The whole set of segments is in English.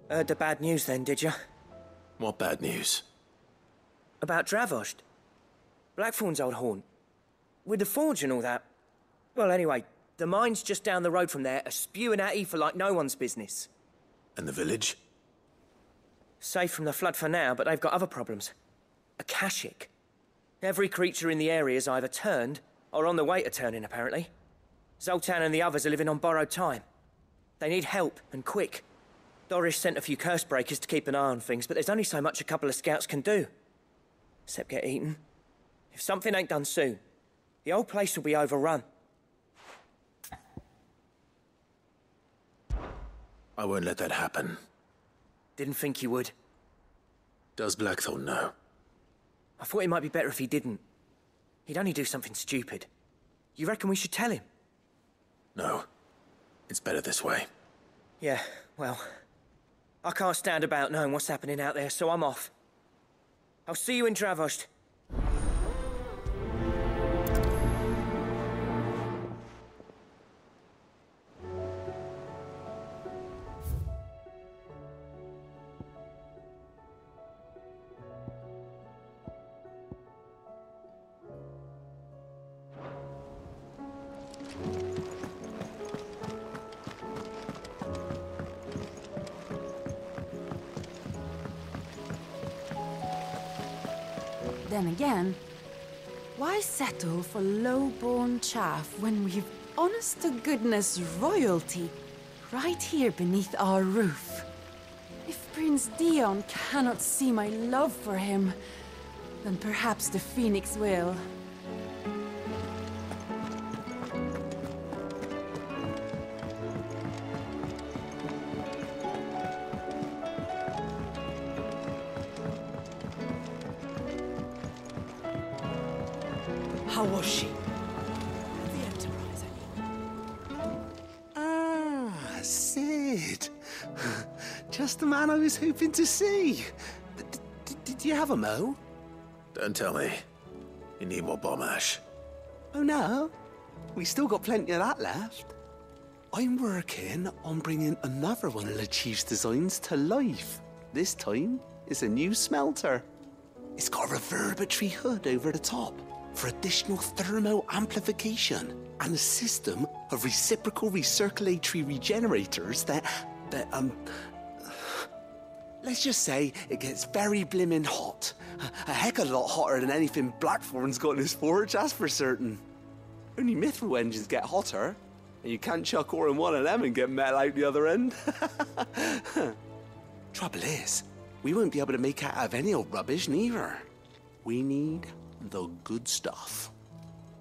Heard the bad news then, did you? What bad news? About Dravost. Blackthorn's old haunt. With the forge and all that. Well, anyway, the mines just down the road from there are spewing out ether like no one's business. And the village? Safe from the flood for now, but they've got other problems. Akashic. Every creature in the area's either turned, or on the way to turning, apparently. Zoltan and the others are living on borrowed time. They need help, and quick. Doris sent a few curse breakers to keep an eye on things, but there's only so much a couple of scouts can do. Except get eaten. If something ain't done soon, the whole place will be overrun. I won't let that happen. Didn't think you would. Does Blackthorn know? I thought it might be better if he didn't. He'd only do something stupid. You reckon we should tell him? No. It's better this way. Yeah, well... I can't stand about knowing what's happening out there, so I'm off. I'll see you in Dravost. Then again, why settle for low-born chaff when we've honest-to-goodness royalty right here beneath our roof? If Prince Dion cannot see my love for him, then perhaps the Phoenix will. How was she? The Enterprise, I mean. Sid. Just the man I was hoping to see. Did you have a mo? Don't tell me. You need more bomb ash. Oh no, we still got plenty of that left. I'm working on bringing another one of the Chief's designs to life. This time, it's a new smelter. It's got a reverberatory hood over the top for additional thermo amplification and a system of reciprocal recirculatory regenerators that let's just say it gets very blimmin' hot. A heck of a lot hotter than anything Blackthorn's got in his forge, that's for certain. Only mithril engines get hotter, and you can't chuck ore in one of them and get metal out the other end. Trouble is, we won't be able to make out of any old rubbish neither. We need the good stuff.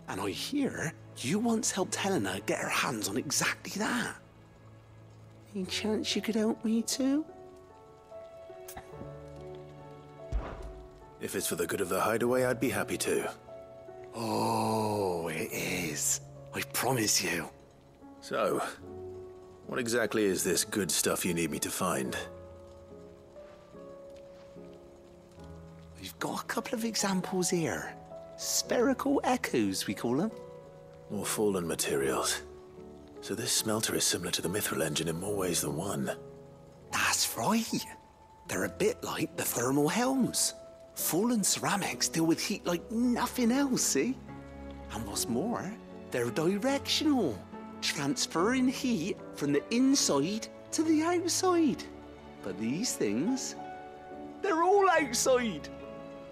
And I hear you once helped Helena get her hands on exactly that. Any chance you could help me too? If it's for the good of the hideaway, I'd be happy to. Oh, it is. I promise you. So, what exactly is this good stuff you need me to find? We've got a couple of examples here. Spherical echoes, we call them. More fallen materials. So this smelter is similar to the mithril engine in more ways than one. That's right. They're a bit like the thermal helms. Fallen ceramics deal with heat like nothing else, see? And what's more, they're directional, transferring heat from the inside to the outside. But these things, they're all outside.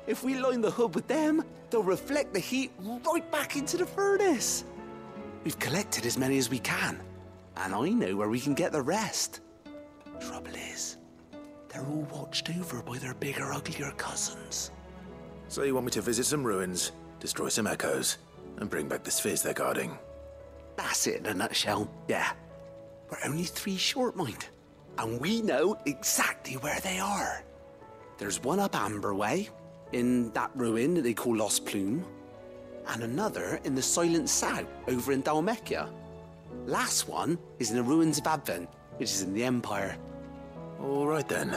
If we line the hood with them, they'll reflect the heat right back into the furnace. We've collected as many as we can, and I know where we can get the rest. Trouble is, they're all watched over by their bigger, uglier cousins. So you want me to visit some ruins, destroy some echoes, and bring back the spheres they're guarding? That's it in a nutshell, yeah. We're only 3 short, mind, and we know exactly where they are. There's one up Amber Way, in that ruin that they call Lost Plume, and another in the Silent South over in Dalmekia. Last one is in the ruins of Advent, which is in the Empire. All right then.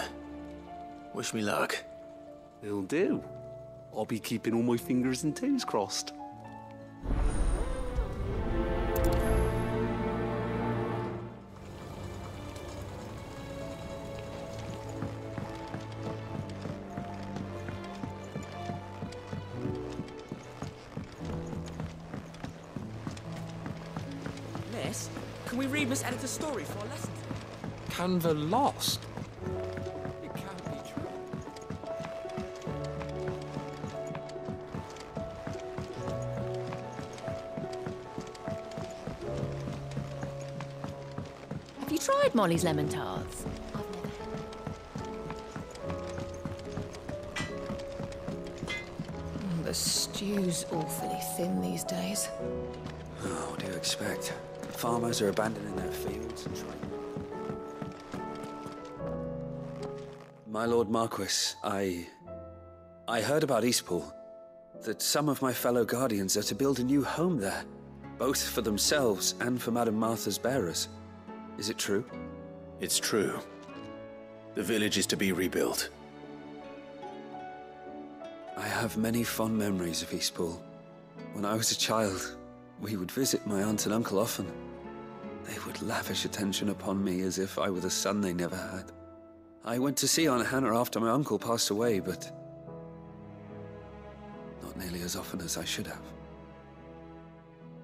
Wish me luck. Will do. I'll be keeping all my fingers and toes crossed. miss? Can we read Miss Editor's story for our lessons? Canva lost? It can't be true. Have you tried Molly's lemon tarts? The stew's awfully thin these days. Oh, what do you expect? Farmers are abandoning their fields and trying... My Lord Marquis, I heard about Eastpool. That some of my fellow guardians are to build a new home there. Both for themselves and for Madame Martha's bearers. Is it true? It's true. The village is to be rebuilt. I have many fond memories of Eastpool. When I was a child, we would visit my aunt and uncle often. They would lavish attention upon me as if I were the son they never had. I went to see Aunt Hannah after my uncle passed away, but not nearly as often as I should have.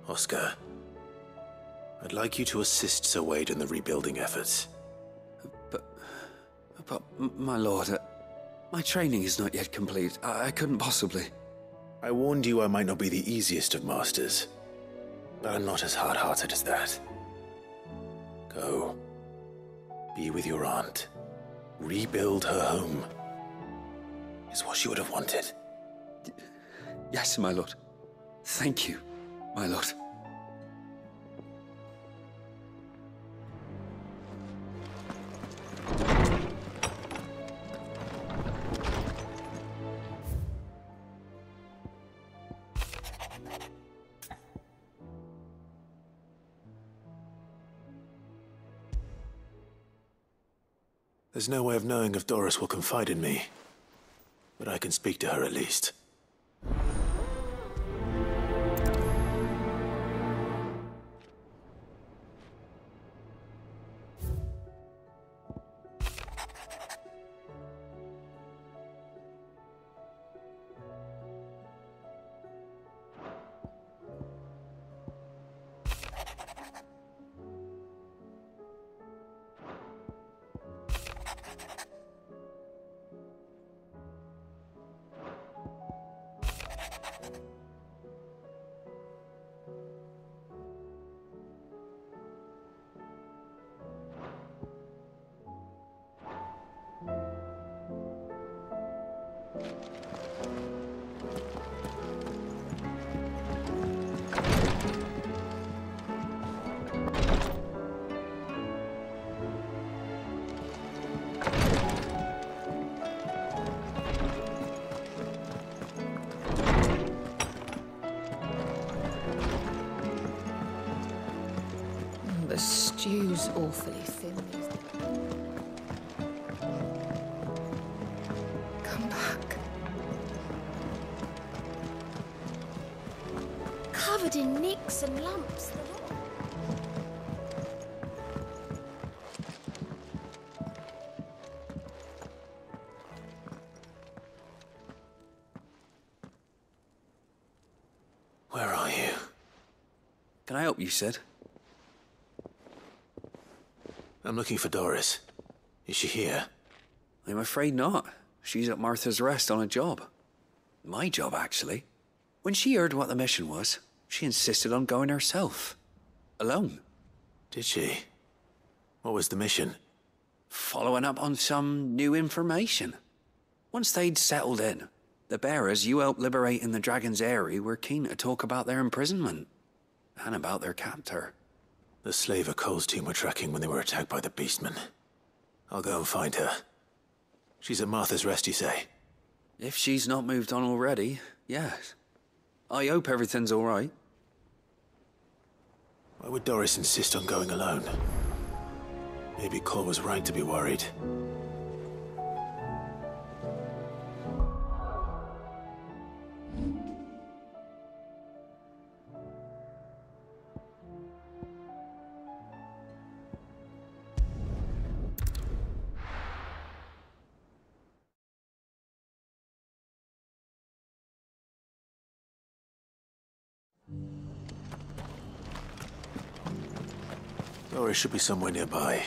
Oscar, I'd like you to assist Sir Wade in the rebuilding efforts. But my lord, my training is not yet complete. I couldn't possibly. I warned you I might not be the easiest of masters, but I'm not as hard-hearted as that. Go. Be with your aunt. Rebuild her home. Is what she would have wanted. Yes, my lord. Thank you, my lord. There's no way of knowing if Doris will confide in me, but I can speak to her at least. The stew's awfully thin these days. Come back. Covered in nicks and lumps. Where are you? Can I help you, Sid? I'm looking for Doris. Is she here? I'm afraid not. She's at Martha's Rest on a job. My job, actually. When she heard what the mission was, she insisted on going herself. Alone. Did she? What was the mission? Following up on some new information. Once they'd settled in, the bearers you helped liberate in the Dragon's Eyrie were keen to talk about their imprisonment. And about their captor. The slaver Cole's team were tracking when they were attacked by the Beastmen. I'll go and find her. She's at Martha's Rest, you say? If she's not moved on already, yes. I hope everything's all right. Why would Doris insist on going alone? Maybe Cole was right to be worried. Or it should be somewhere nearby.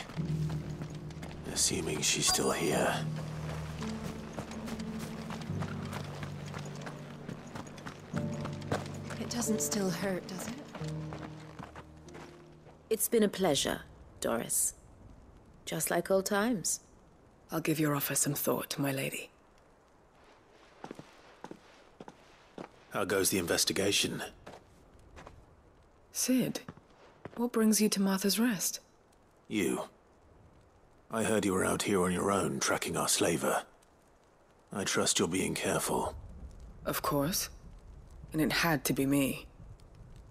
Assuming she's still here. It doesn't still hurt, does it? It's been a pleasure, Doris. Just like old times. I'll give your offer some thought, my lady. How goes the investigation? Sid, what brings you to Martha's Rest? You. I heard you were out here on your own, tracking our slaver. I trust you're being careful. Of course. And it had to be me.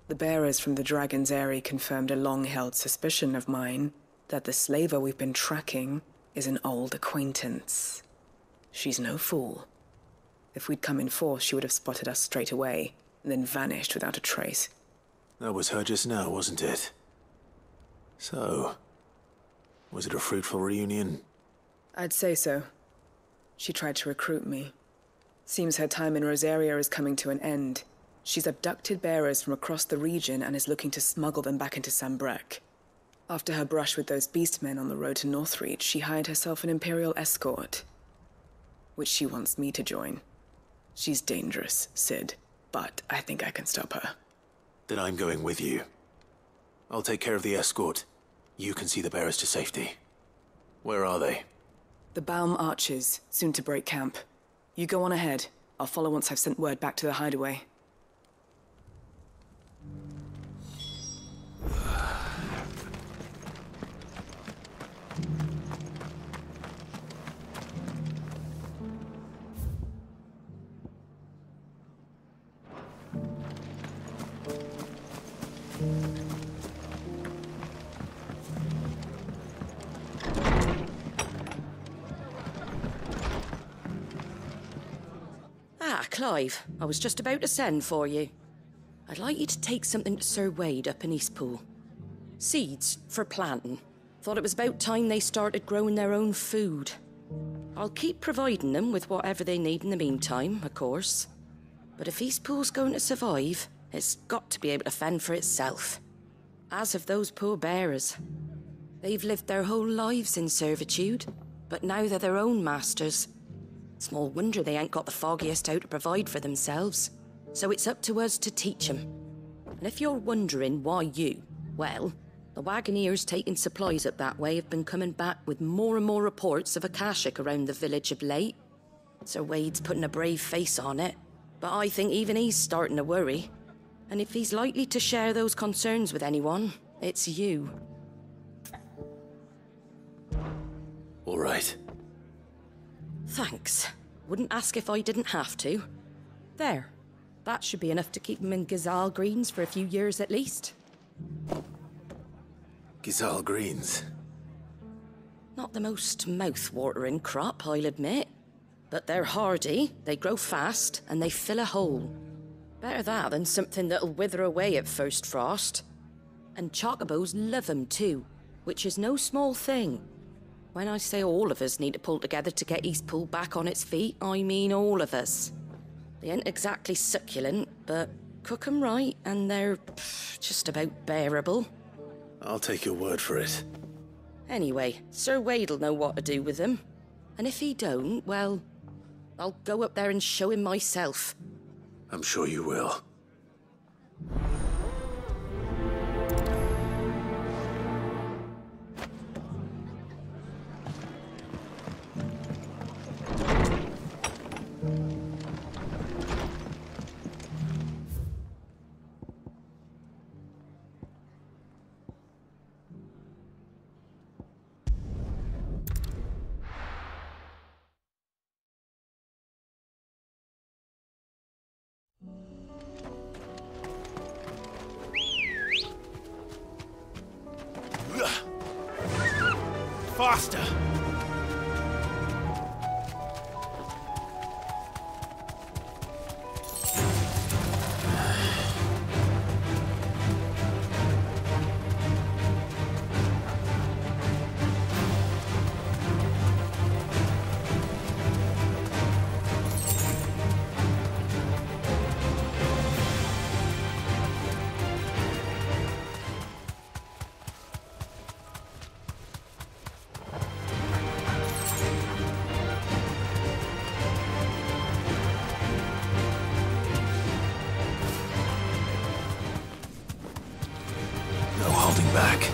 The bearers from the Dragon's Eyrie confirmed a long-held suspicion of mine that the slaver we've been tracking is an old acquaintance. She's no fool. If we'd come in force, she would have spotted us straight away, and then vanished without a trace. That was her just now, wasn't it? So, was it a fruitful reunion? I'd say so. She tried to recruit me. Seems her time in Rosaria is coming to an end. She's abducted bearers from across the region and is looking to smuggle them back into Sambrec. After her brush with those beastmen on the road to Northreach, she hired herself an Imperial escort, which she wants me to join. She's dangerous, Sid, but I think I can stop her. Then I'm going with you. I'll take care of the escort. You can see the bearers to safety. Where are they? The Baum Archers, soon to break camp. You go on ahead. I'll follow once I've sent word back to the hideaway. Clive, I was just about to send for you. I'd like you to take something to Sir Wade up in Eastpool. Seeds for planting. Thought it was about time they started growing their own food. I'll keep providing them with whatever they need in the meantime, of course. But if Eastpool's going to survive, it's got to be able to fend for itself. As have those poor bearers. They've lived their whole lives in servitude, but now they're their own masters. Small wonder they ain't got the foggiest how to provide for themselves. So it's up to us to teach them. And if you're wondering why you, well, the Wagoneers taking supplies up that way have been coming back with more and more reports of Akashic around the village of late. Sir Wade's putting a brave face on it, but I think even he's starting to worry. And if he's likely to share those concerns with anyone, it's you. All right. Thanks. Wouldn't ask if I didn't have to. There. That should be enough to keep him in Gazal Greens for a few years at least. Gazal Greens? Not the most mouth-watering crop, I'll admit. But they're hardy, they grow fast, and they fill a hole. Better that than something that'll wither away at first frost. And chocobos love 'em too, which is no small thing. When I say all of us need to pull together to get Eastpool back on its feet, I mean all of us. They ain't exactly succulent, but cook 'em right and they're just about bearable. I'll take your word for it. Anyway, Sir Wade'll know what to do with them. And if he don't, well, I'll go up there and show him myself. I'm sure you will. Faster! holding back.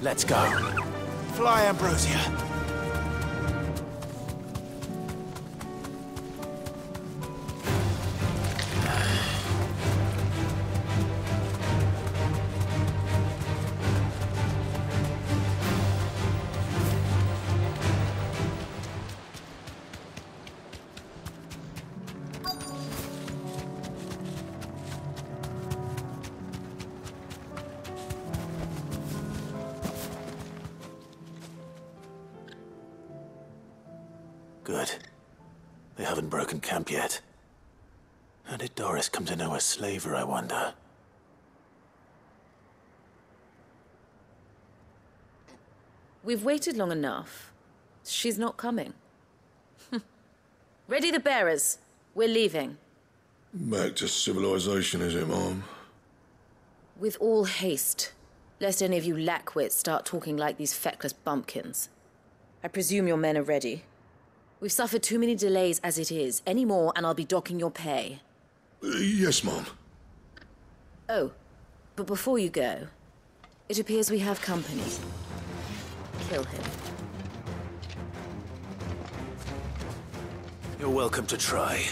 Let's go. Fly, Ambrosia. Good. They haven't broken camp yet. How did Doris come to know a slaver, I wonder? We've waited long enough. She's not coming. Ready the bearers. We're leaving. Back to civilization, is it, Mom? With all haste, lest any of you lackwits start talking like these feckless bumpkins. I presume your men are ready. We've suffered too many delays as it is. Any more, and I'll be docking your pay. Yes, Mom. Oh, but before you go, it appears we have company. Kill him. You're welcome to try.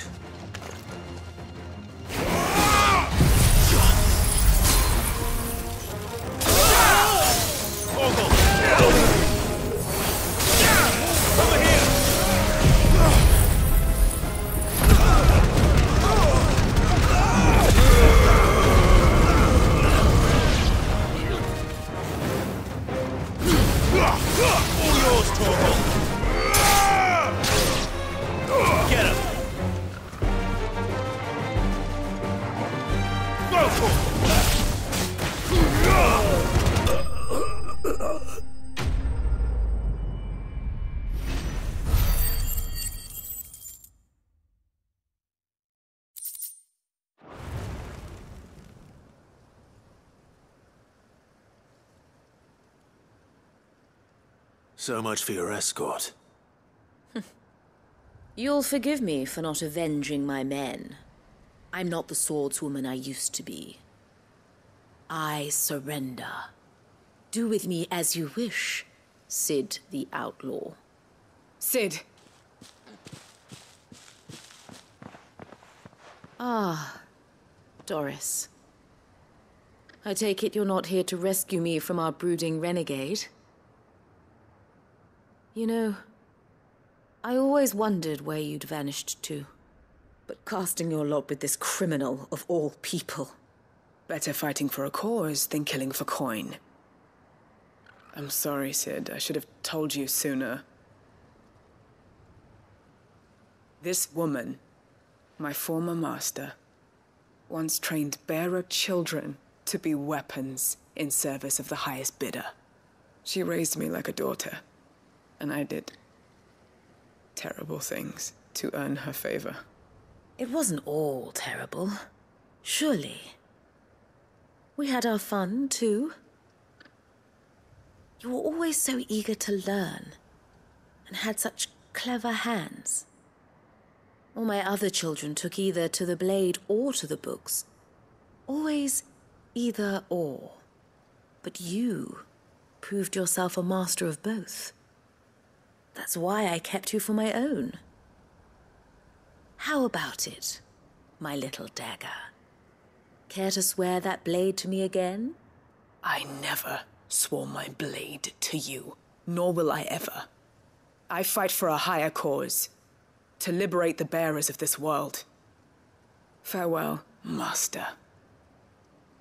So much for your escort. You'll forgive me for not avenging my men. I'm not the swordswoman I used to be. I surrender. Do with me as you wish, Sid the Outlaw. Sid! Ah, Doris. I take it you're not here to rescue me from our brooding renegade? You know, I always wondered where you'd vanished to. But casting your lot with this criminal of all people. Better fighting for a cause than killing for coin. I'm sorry, Sid. I should have told you sooner. This woman, my former master, once trained bearer children to be weapons in service of the highest bidder. She raised me like a daughter. And I did terrible things to earn her favor. It wasn't all terrible, surely. We had our fun, too. You were always so eager to learn, and had such clever hands. All my other children took either to the blade or to the books. Always either or. But you proved yourself a master of both. That's why I kept you for my own. How about it, my little dagger? Care to swear that blade to me again? I never swore my blade to you, nor will I ever. I fight for a higher cause, to liberate the bearers of this world. Farewell, Master.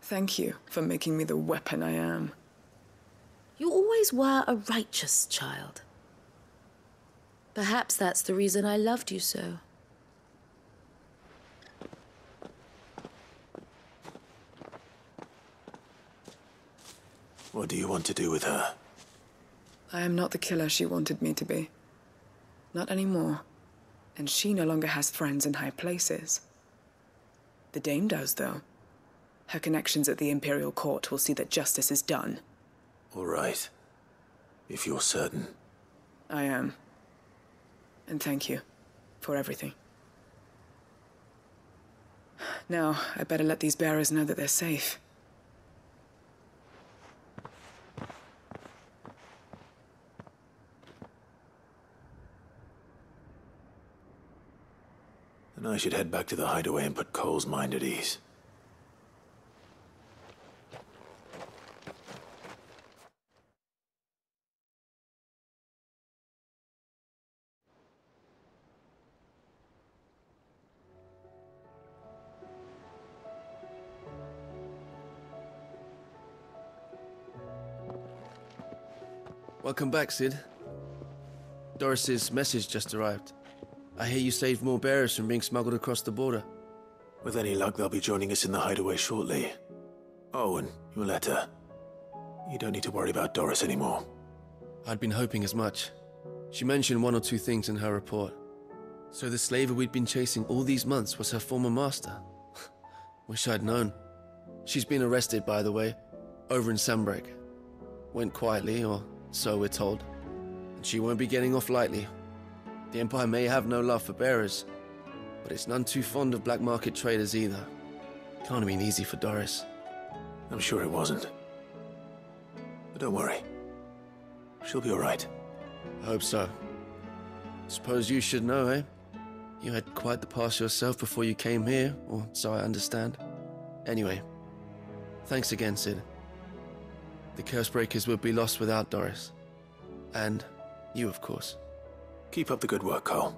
Thank you for making me the weapon I am. You always were a righteous child. Perhaps that's the reason I loved you so. What do you want to do with her? I am not the killer she wanted me to be. Not anymore. And she no longer has friends in high places. The Dame does, though. Her connections at the Imperial Court will see that justice is done. All right. If you're certain. I am. And thank you for everything. Now, I better let these bearers know that they're safe. Then I should head back to the hideaway and put Cole's mind at ease. Welcome back, Sid. Doris's message just arrived. I hear you saved more bearers from being smuggled across the border. With any luck, they'll be joining us in the hideaway shortly. Oh, and your letter. You don't need to worry about Doris anymore. I'd been hoping as much. She mentioned one or two things in her report. So the slaver we'd been chasing all these months was her former master. Wish I'd known. She's been arrested, by the way, over in Sanbreak. Went quietly, or so we're told. And she won't be getting off lightly. The Empire may have no love for bearers, but it's none too fond of black market traders either. Can't have been easy for Doris. I'm sure it wasn't. But don't worry. She'll be all right. I hope so. Suppose you should know, eh? You had quite the past yourself before you came here, or so I understand. Anyway, thanks again, Sid. The Cursebreakers would be lost without Doris. And you, of course. Keep up the good work, Cole.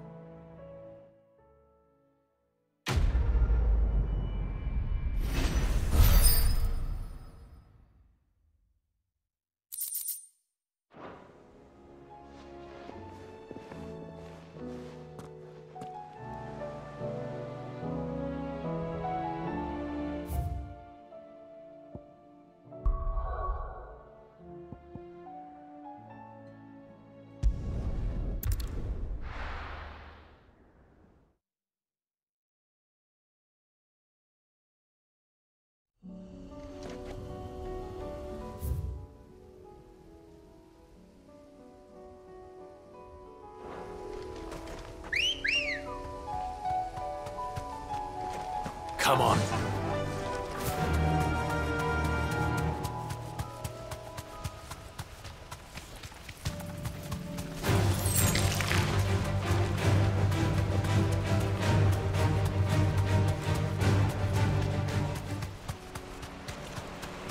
Come on.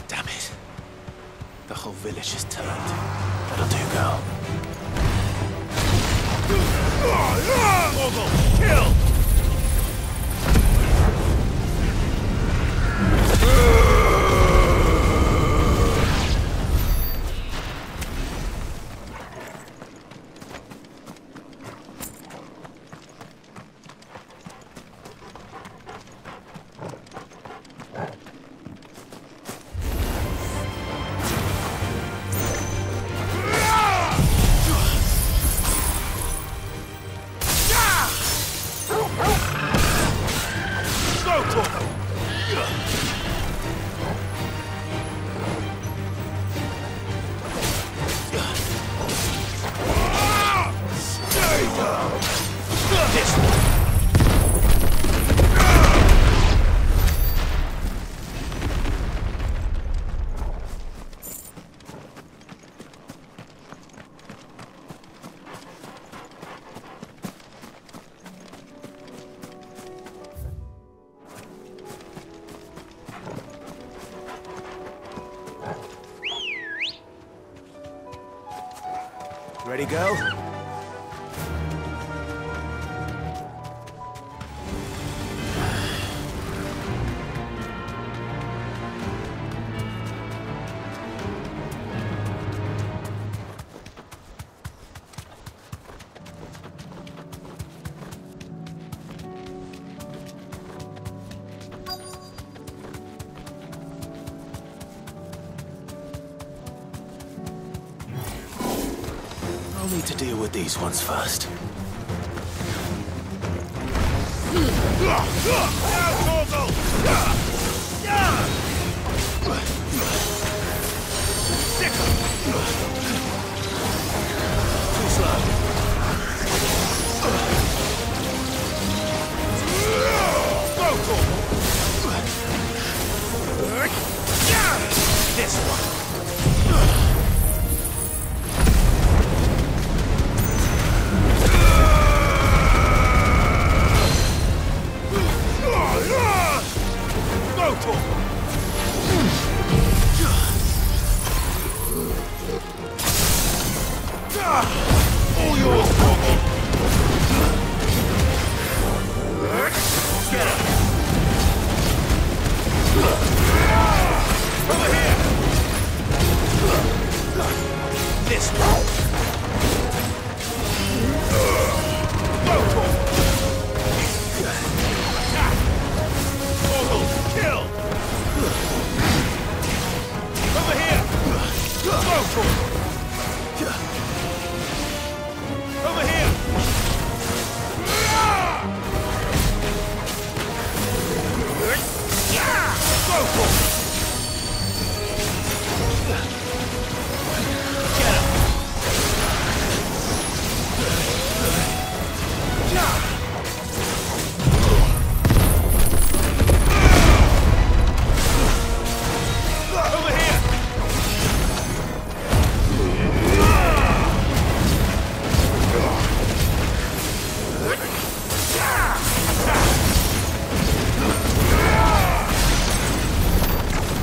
Damn it. The whole village has turned. That'll do, girl. Mogul, kill! Ready, go? I'll need to deal with these ones first. Too slow. This one. All yours, Bobo! Get him! Over here! This one! Go for it! Attack! Bobo, kill! Over here! Go for it! Over here! Go for it! Get him! Over here!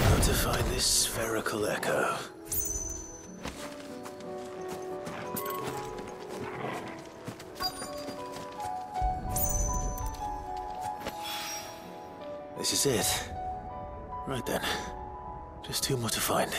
How to find this spherical echo. This is it. Right then. Just two more to find.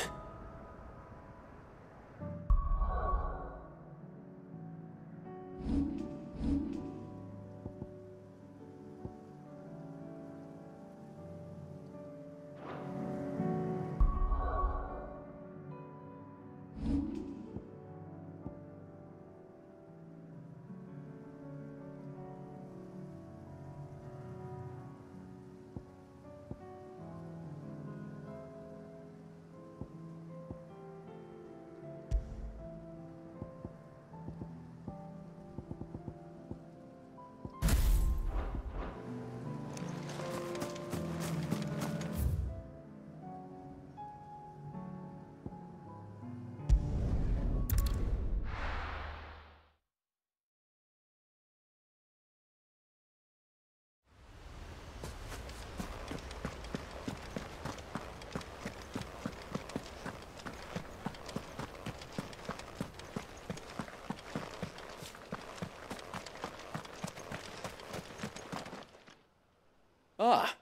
Ah,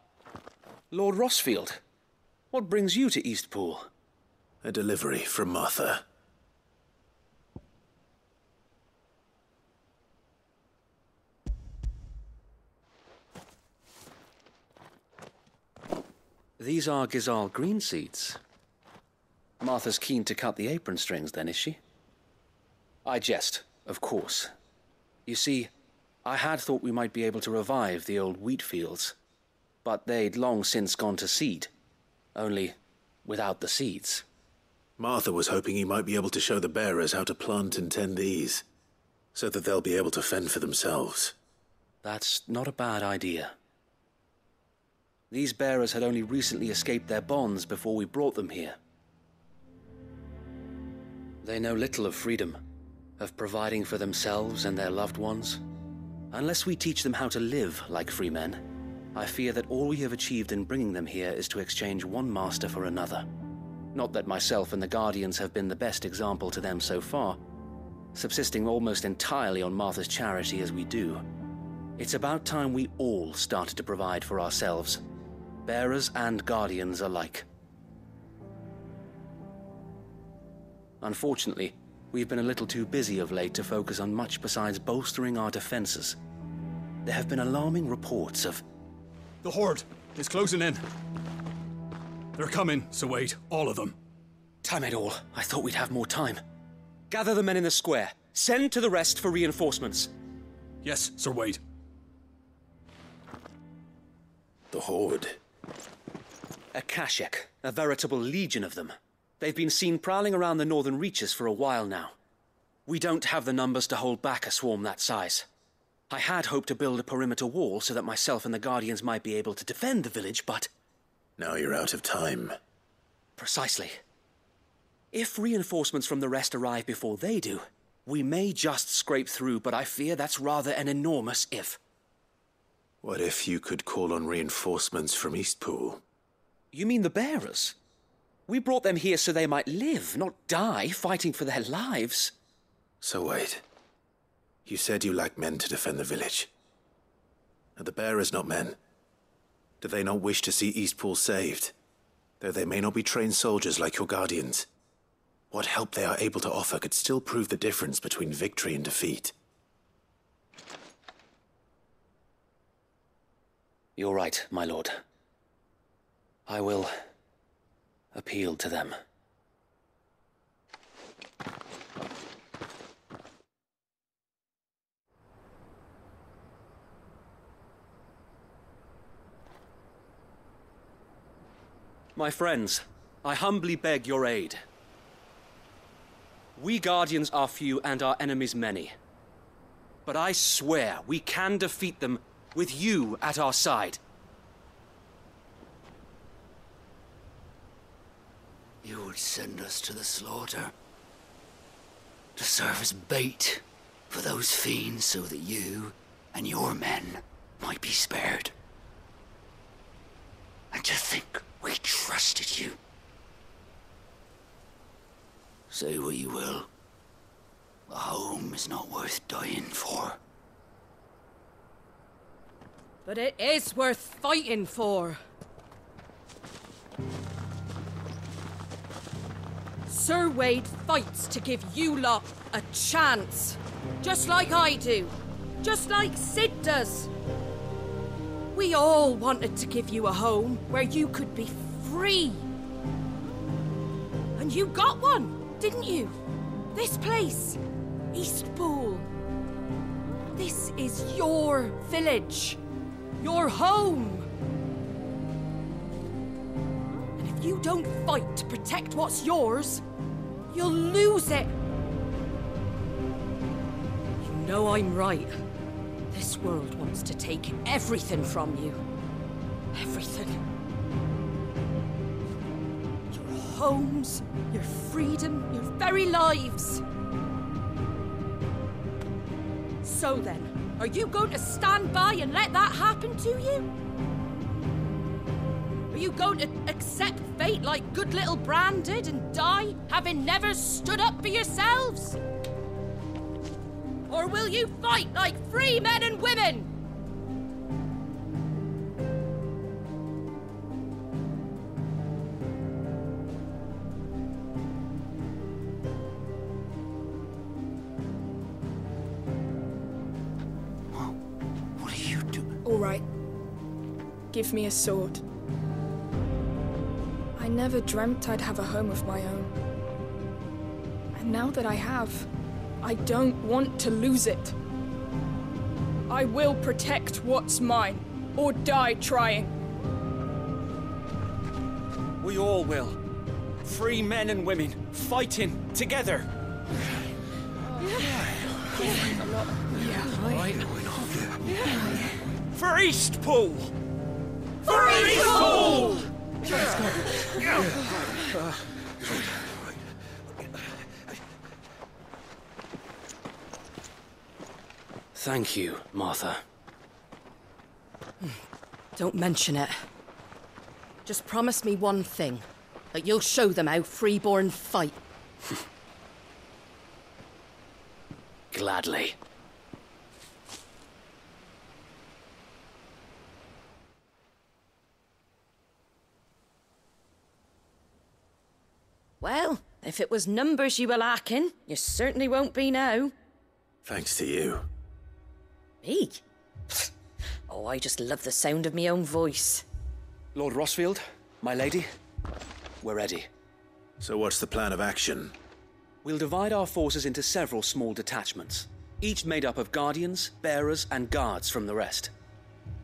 Lord Rossfield. What brings you to Eastpool? A delivery from Martha. These are Gizal green seeds. Martha's keen to cut the apron strings, then, is she? I jest, of course. You see, I had thought we might be able to revive the old wheat fields, but they'd long since gone to seed, only without the seeds. Martha was hoping he might be able to show the bearers how to plant and tend these, so that they'll be able to fend for themselves. That's not a bad idea. These bearers had only recently escaped their bonds before we brought them here. They know little of freedom, of providing for themselves and their loved ones. Unless we teach them how to live like free men, I fear that all we have achieved in bringing them here is to exchange one master for another. Not that myself and the Guardians have been the best example to them so far, subsisting almost entirely on Martha's charity as we do, it's about time we all started to provide for ourselves, bearers and guardians alike. Unfortunately, we've been a little too busy of late to focus on much besides bolstering our defenses. There have been alarming reports of... The Horde is closing in. They're coming, so wait, all of them. Damn it all, I thought we'd have more time. Gather the men in the square. Send to the rest for reinforcements. Yes, Sir Wade. The Horde. A Kashek, a veritable legion of them. They've been seen prowling around the northern reaches for a while now. We don't have the numbers to hold back a swarm that size. I had hoped to build a perimeter wall so that myself and the Guardians might be able to defend the village, but... Now you're out of time. Precisely. If reinforcements from the rest arrive before they do, we may just scrape through, but I fear that's rather an enormous if. What if you could call on reinforcements from Eastpool? You mean the bearers? We brought them here so they might live, not die, fighting for their lives. So wait. You said you lack men to defend the village. Are the bearers not men? Do they not wish to see Eastpool saved? Though they may not be trained soldiers like your guardians. What help they are able to offer could still prove the difference between victory and defeat. You're right, my lord. I will appeal to them. My friends, I humbly beg your aid. We Guardians are few and our enemies many. But I swear we can defeat them with you at our side. You would send us to the slaughter, to serve as bait for those fiends so that you and your men might be spared. And to think we trusted you. Say what you will, a home is not worth dying for. But it is worth fighting for. Sir Wade fights to give you lot a chance. Just like I do. Just like Sid does. We all wanted to give you a home where you could be free. And you got one, didn't you? This place, Eastpool. This is your village. Your home. And if you don't fight to protect what's yours, you'll lose it. You know I'm right. This world wants to take everything from you. Everything. Your homes, your freedom, your very lives. So then, are you going to stand by and let that happen to you? Are you going to accept fate like good little Bran did and die, having never stood up for yourselves? Or will you fight like free men and women? What are you doing? All right. Give me a sword. I never dreamt I'd have a home of my own. And now that I have, I don't want to lose it. I will protect what's mine, or die trying. We all will. Free men and women, fighting together. For Eastpool! For Eastpool! Thank you, Martha. Don't mention it. Just promise me one thing. That you'll show them how freeborn fight. Gladly. Well, if it was numbers you were lacking, you certainly won't be now. Thanks to you. Me? Oh, I just love the sound of my own voice. Lord Rosfield, my lady, we're ready. So what's the plan of action? We'll divide our forces into several small detachments, each made up of guardians, bearers, and guards from the rest.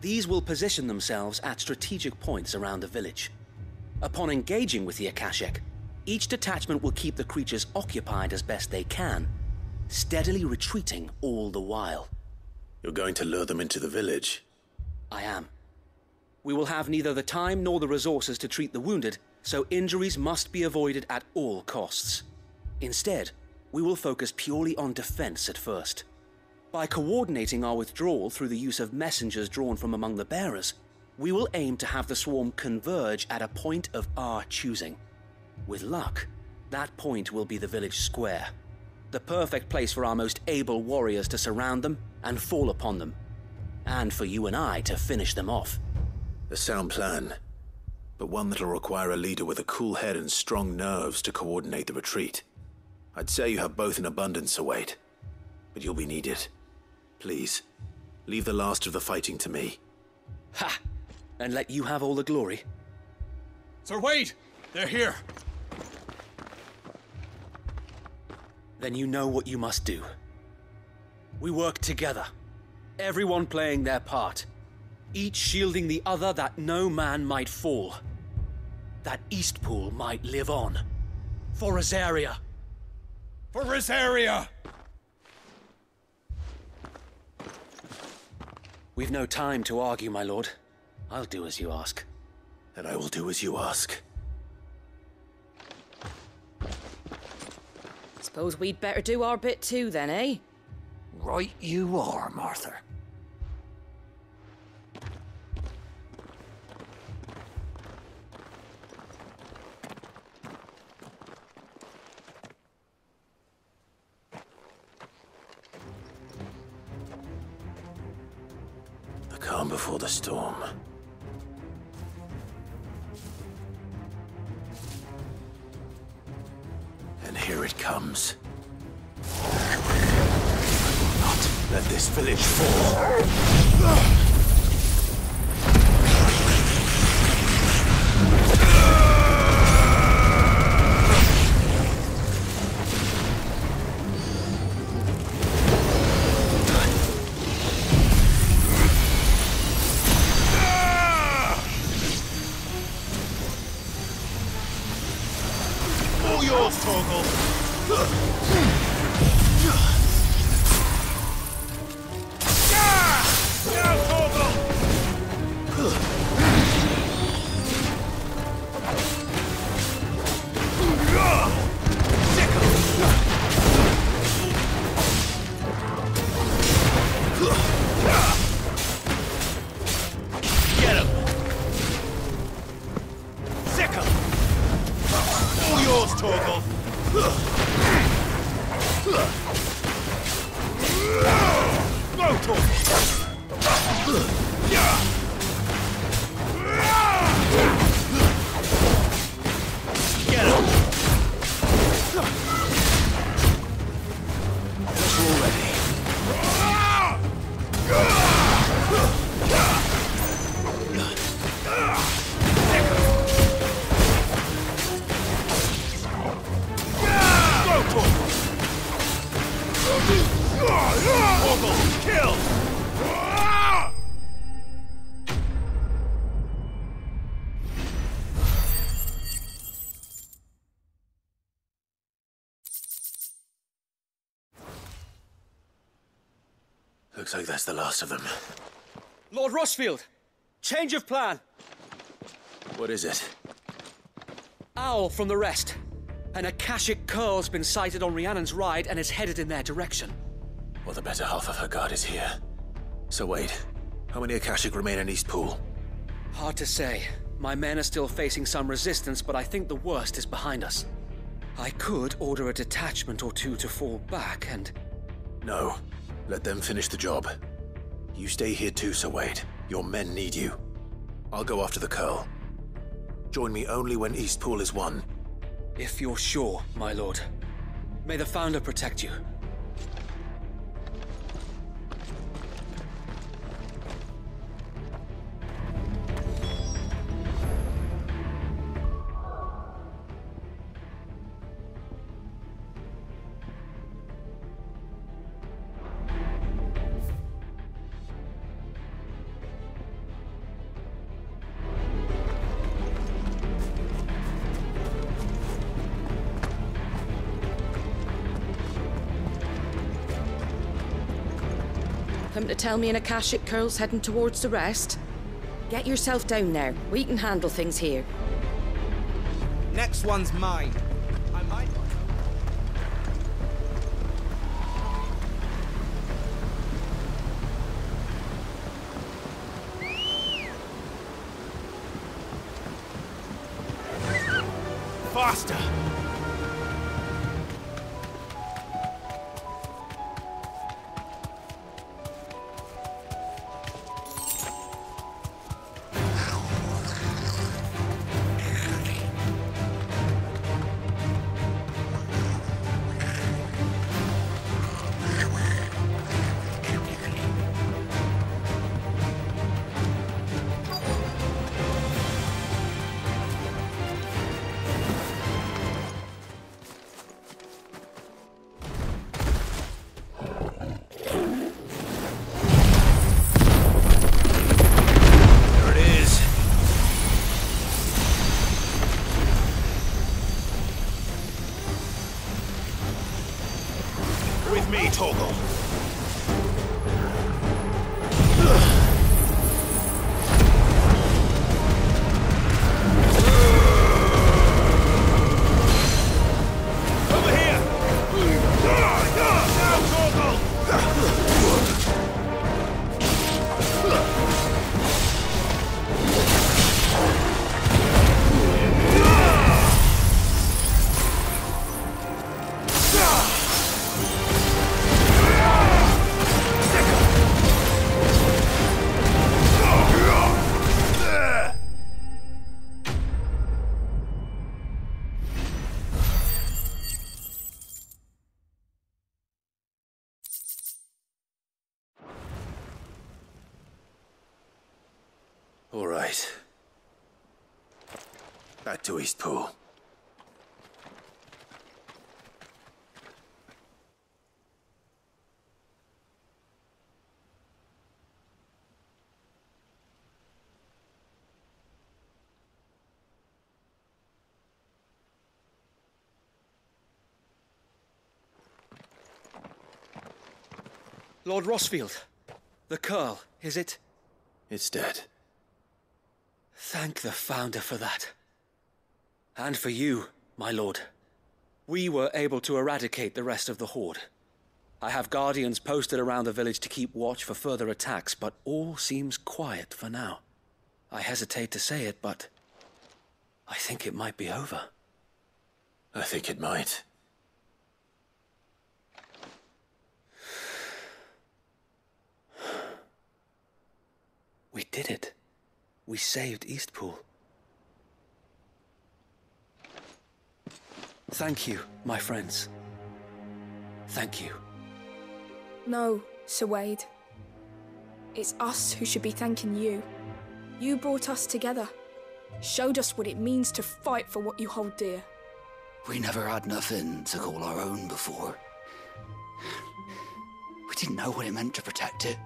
These will position themselves at strategic points around the village. Upon engaging with the Akashic, each detachment will keep the creatures occupied as best they can, steadily retreating all the while. You're going to lure them into the village? I am. We will have neither the time nor the resources to treat the wounded, so injuries must be avoided at all costs. Instead, we will focus purely on defense at first. By coordinating our withdrawal through the use of messengers drawn from among the bearers, we will aim to have the swarm converge at a point of our choosing. With luck, that point will be the village square, the perfect place for our most able warriors to surround them and fall upon them, and for you and I to finish them off. A sound plan, but one that'll require a leader with a cool head and strong nerves to coordinate the retreat. I'd say you have both in abundance, Await, but you'll be needed. Please, leave the last of the fighting to me. Ha! And let you have all the glory. Sir Wade! They're here! Then you know what you must do. We work together, everyone playing their part, each shielding the other that no man might fall, that Eastpool might live on. For Rosaria! For Rosaria! We've no time to argue, my lord. I'll do as you ask. And I will do as you ask. Suppose we'd better do our bit too then, eh? Right you are, Martha. The calm before the storm. And here it comes. Not let this village fall. All yours, Torgal. Now, Torgal! Get him! Sickle! All yours, Torgal! Go, Torgal! Get him! We're all ready. Go, Torgal! Torgal, kill! Looks like that's the last of them. Lord Rosfield! Change of plan! What is it? Owl from the rest. An Akashic curl's been sighted on Rhiannon's ride and is headed in their direction. Well, the better half of her guard is here. So wait, how many Akashic remain in Eastpool? Hard to say. My men are still facing some resistance, but I think the worst is behind us. I could order a detachment or two to fall back and No. Let them finish the job. You stay here too, Sir Wade. Your men need you. I'll go after the Curl. Join me only when Eastpool is won. If you're sure, my lord. May the Founder protect you. Come to tell me an Akashic Curl's heading towards the rest? Get yourself down there. We can handle things here. Next one's mine. I might... Faster! All right. Back to Eastpool. Lord Rossfield, the Curl, is it? It's dead. Thank the Founder for that. And for you, my lord. We were able to eradicate the rest of the Horde. I have guardians posted around the village to keep watch for further attacks, but all seems quiet for now. I hesitate to say it, but I think it might be over. I think it might. We did it. We saved Eastpool. Thank you, my friends. Thank you. No, Sir Wade. It's us who should be thanking you. You brought us together. Showed us what it means to fight for what you hold dear. We never had nothing to call our own before. We didn't know what it meant to protect it,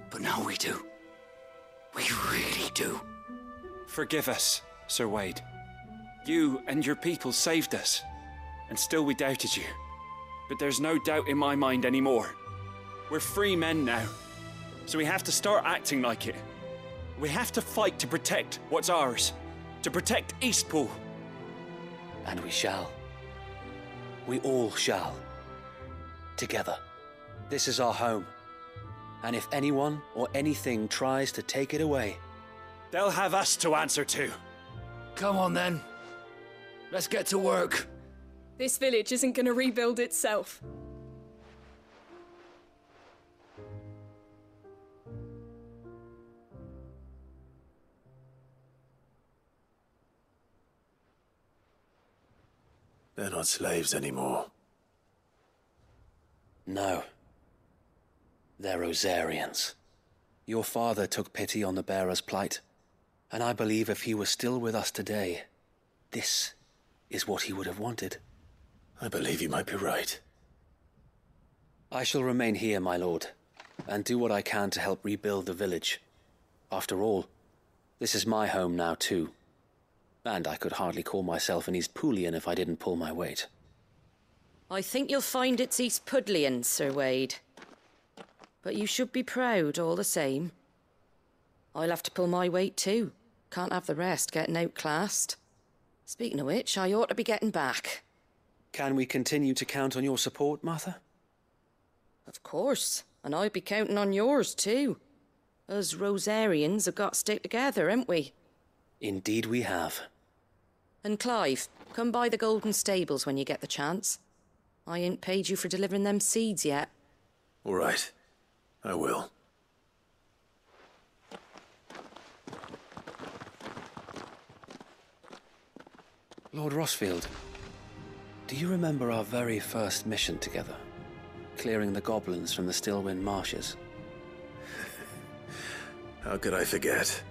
but now we do. We really do. Forgive us, Sir Wade. You and your people saved us, and still we doubted you. But there's no doubt in my mind anymore. We're free men now, so we have to start acting like it. We have to fight to protect what's ours, to protect Eastpool. And we shall. We all shall. Together. This is our home. And if anyone or anything tries to take it away, they'll have us to answer to. Come on then. Let's get to work. This village isn't gonna rebuild itself. They're not slaves anymore. No. They're Rosarians. Your father took pity on the bearer's plight, and I believe if he was still with us today, this is what he would have wanted. I believe you might be right. I shall remain here, my lord, and do what I can to help rebuild the village. After all, this is my home now too. And I could hardly call myself an East Poolian if I didn't pull my weight. I think you'll find it's East Pudlian, Sir Wade. But you should be proud all the same. I'll have to pull my weight too. Can't have the rest getting outclassed. Speaking of which, I ought to be getting back. Can we continue to count on your support, Martha? Of course, and I'll be counting on yours too. Us Rosarians have got to stick together, haven't we? Indeed we have. And Clive, come by the Golden Stables when you get the chance. I ain't paid you for delivering them seeds yet. All right. I will. Lord Rossfield, do you remember our very first mission together? Clearing the goblins from the Stillwind Marshes? How could I forget?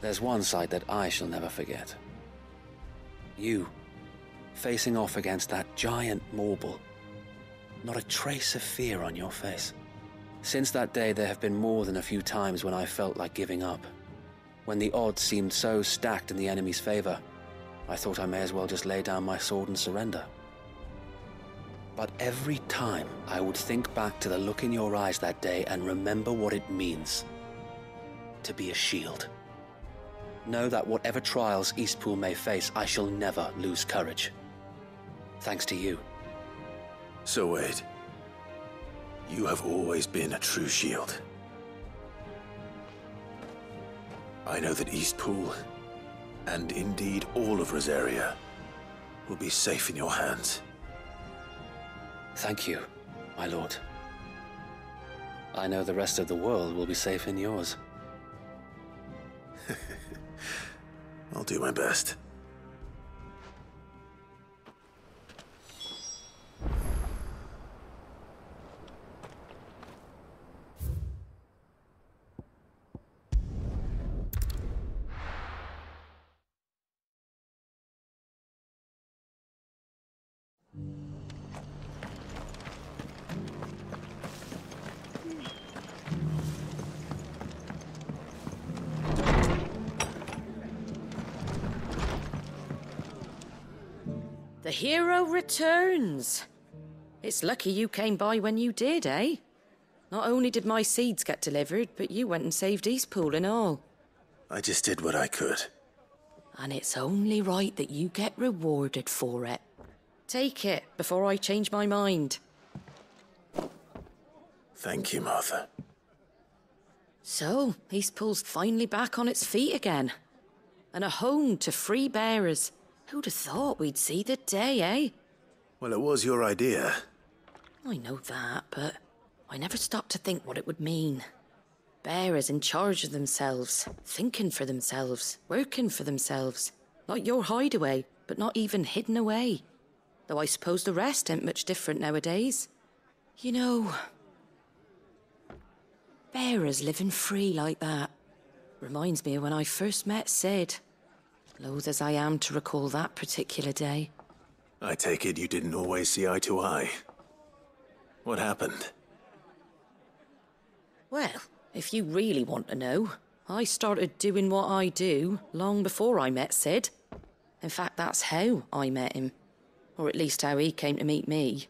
There's one sight that I shall never forget. You, facing off against that giant Morble. Not a trace of fear on your face. Since that day, there have been more than a few times when I felt like giving up. When the odds seemed so stacked in the enemy's favor, I thought I may as well just lay down my sword and surrender. But every time, I would think back to the look in your eyes that day and remember what it means to be a shield. Know that whatever trials Eastpool may face, I shall never lose courage. Thanks to you. So Wade, you have always been a true shield. I know that Eastpool, and indeed all of Rosaria, will be safe in your hands. Thank you, my lord. I know the rest of the world will be safe in yours. I'll do my best. The hero returns. It's lucky you came by when you did, eh? Not only did my seeds get delivered, but you went and saved Eastpool and all. I just did what I could. And it's only right that you get rewarded for it. Take it before I change my mind. Thank you, Martha. So, Eastpool's finally back on its feet again. And a home to free bearers. Who'd have thought we'd see the day, eh? Well, it was your idea. I know that, but I never stopped to think what it would mean. Bearers in charge of themselves, thinking for themselves, working for themselves. Like your hideaway, but not even hidden away. Though I suppose the rest ain't much different nowadays. You know, bearers living free like that reminds me of when I first met Sid. Loath as I am to recall that particular day. I take it you didn't always see eye to eye. What happened? Well, if you really want to know, I started doing what I do long before I met Sid. In fact, that's how I met him. Or at least how he came to meet me.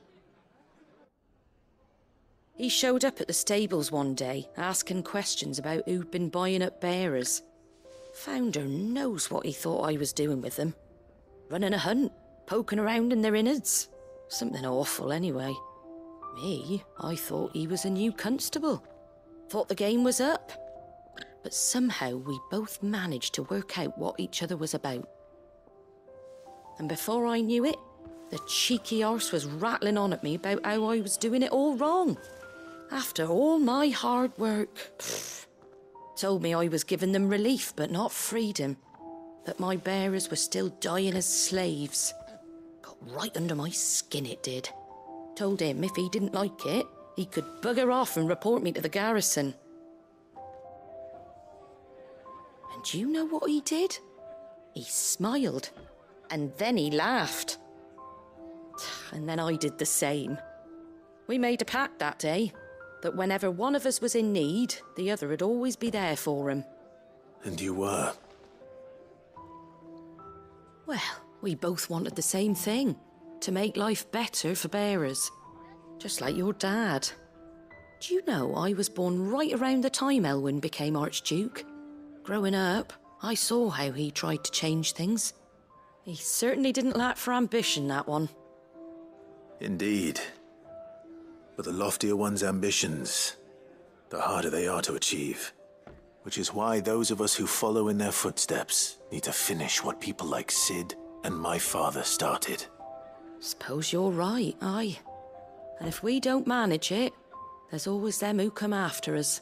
He showed up at the stables one day, asking questions about who'd been buying up bearers. Founder knows what he thought I was doing with them. Running a hunt, poking around in their innards. Something awful anyway. Me, I thought he was a new constable. Thought the game was up. But somehow we both managed to work out what each other was about. And before I knew it, the cheeky arse was rattling on at me about how I was doing it all wrong. After all my hard work. Told me I was giving them relief, but not freedom. that my bearers were still dying as slaves. Got right under my skin, it did. Told him if he didn't like it, he could bugger off and report me to the garrison. And do you know what he did? He smiled, and then he laughed. And then I did the same. We made a pact that day, that whenever one of us was in need, the other would always be there for him. And you were? Well, we both wanted the same thing, to make life better for bearers. Just like your dad. Do you know I was born right around the time Elwyn became Archduke? Growing up, I saw how he tried to change things. He certainly didn't lack for ambition, that one. Indeed. But the loftier one's ambitions, the harder they are to achieve. Which is why those of us who follow in their footsteps need to finish what people like Sid and my father started. Suppose you're right, aye. And if we don't manage it, there's always them who come after us.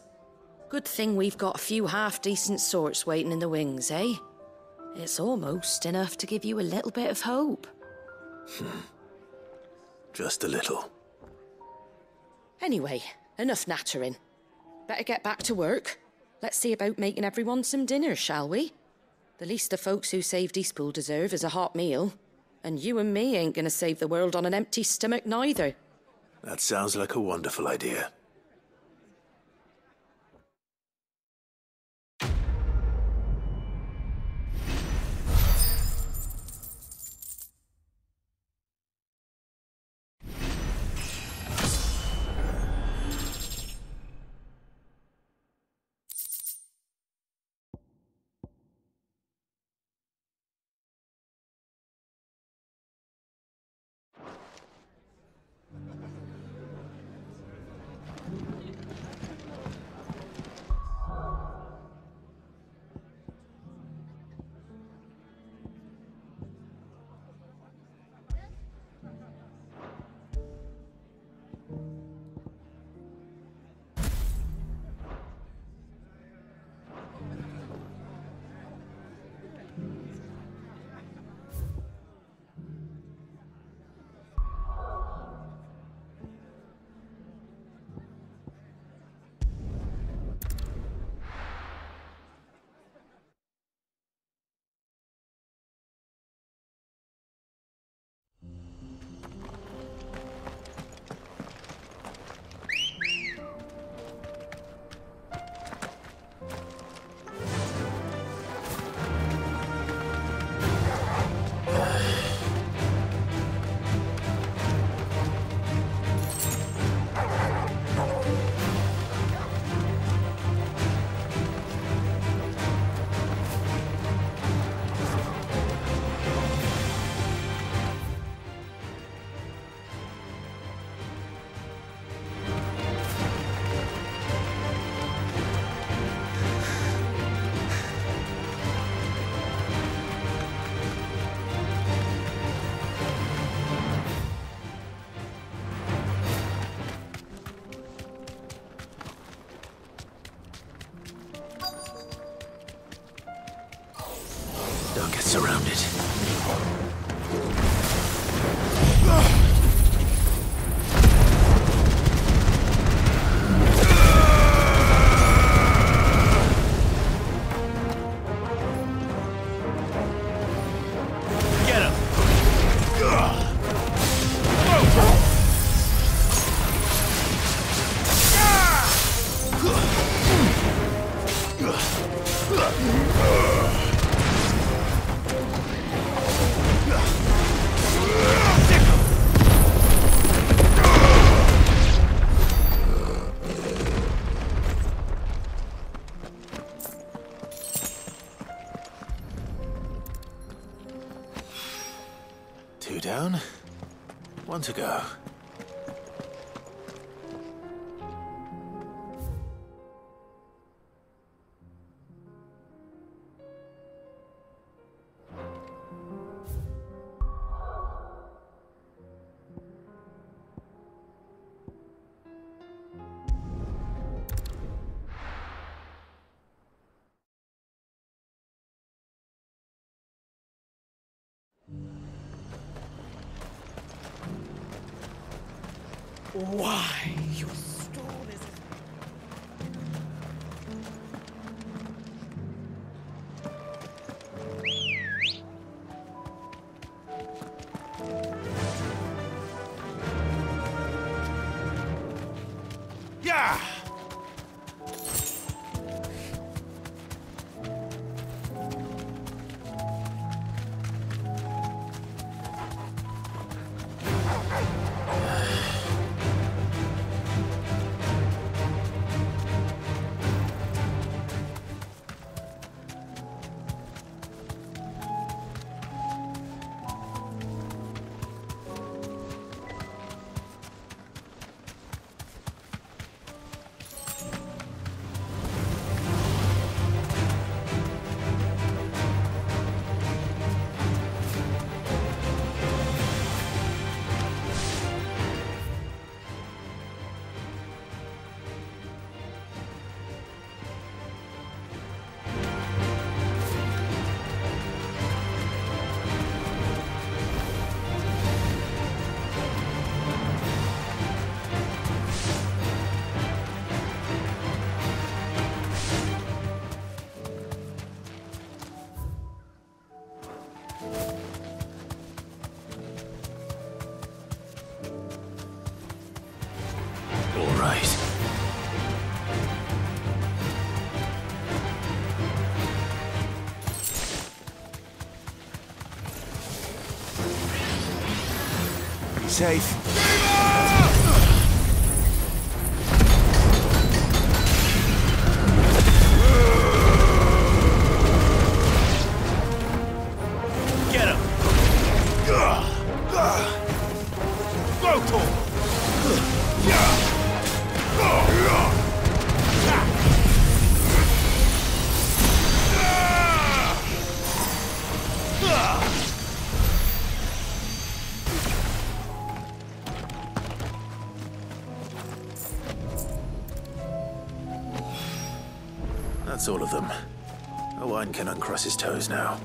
Good thing we've got a few half-decent sorts waiting in the wings, eh? It's almost enough to give you a little bit of hope. Just a little. Anyway, enough nattering. Better get back to work. Let's see about making everyone some dinner, shall we? The least the folks who saved Eastpool deserve is a hot meal. And you and me ain't gonna save the world on an empty stomach neither. That sounds like a wonderful idea. Don't get surrounded. Get him! Two down, one to go. Why, your storm is... Yeah! Safe. Get him! Go, That's all of them. Owen can uncross his toes now.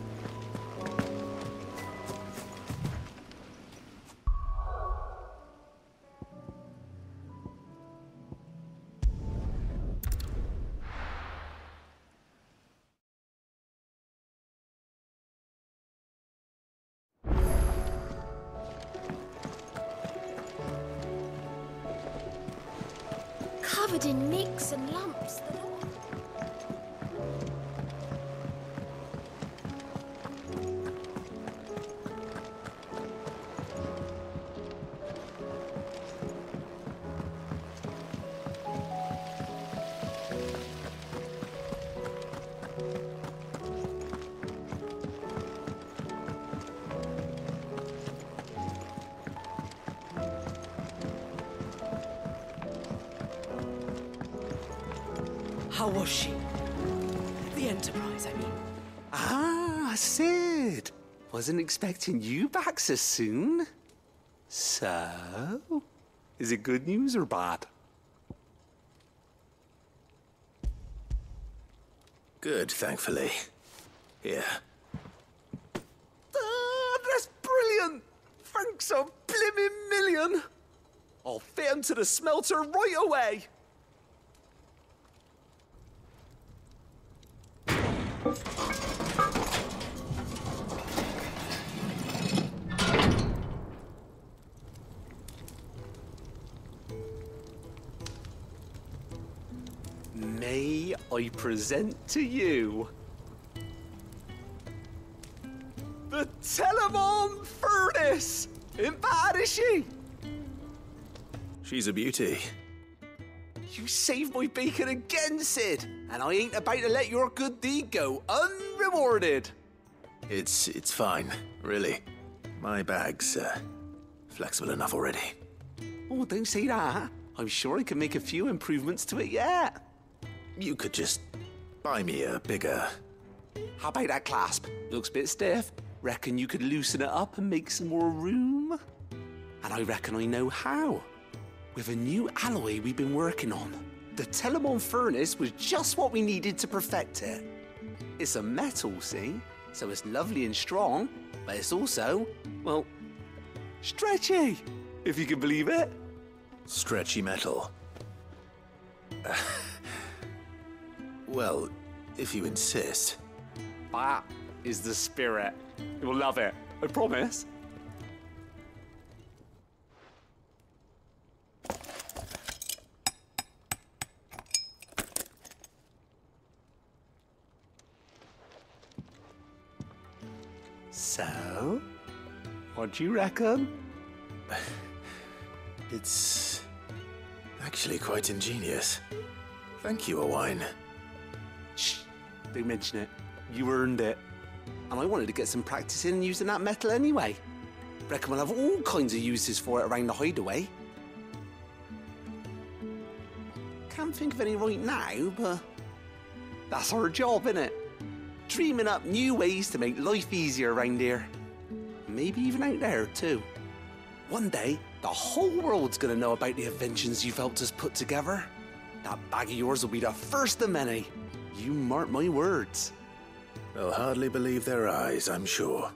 Covered in nicks and lumps that all... How was she? The Enterprise, I mean. Ah, Sid. Wasn't expecting you back so soon. So, is it good news or bad? Good, thankfully. Here. Ah, that's brilliant! Thanks a blimmin' million! I'll fit 'em to the smelter right away! May I present to you the Telemon Furnace? Ain't bad, is she? She's a beauty. You saved my bacon again, Sid, and I ain't about to let your good deed go unrewarded. It's fine, really. My bag's flexible enough already. Oh, don't say that. I'm sure I can make a few improvements to it yet. You could just buy me a bigger... How about that clasp? Looks a bit stiff. Reckon you could loosen it up and make some more room? And I reckon I know how. With a new alloy we've been working on. The Telemon Furnace was just what we needed to perfect it. It's a metal, see? So it's lovely and strong, but it's also, well, stretchy, if you can believe it. Stretchy metal. Well, if you insist. That is the spirit. You'll love it. I promise. So, what do you reckon? It's actually quite ingenious. Thank you, Owain. Shh, don't mention it. You earned it. And I wanted to get some practice in using that metal anyway. Reckon we'll have all kinds of uses for it around the hideaway. Can't think of any right now, but that's our job, innit? Dreaming up new ways to make life easier around here. Maybe even out there, too. One day, the whole world's gonna know about the inventions you've helped us put together. That bag of yours will be the first of many. You mark my words. They'll hardly believe their eyes, I'm sure.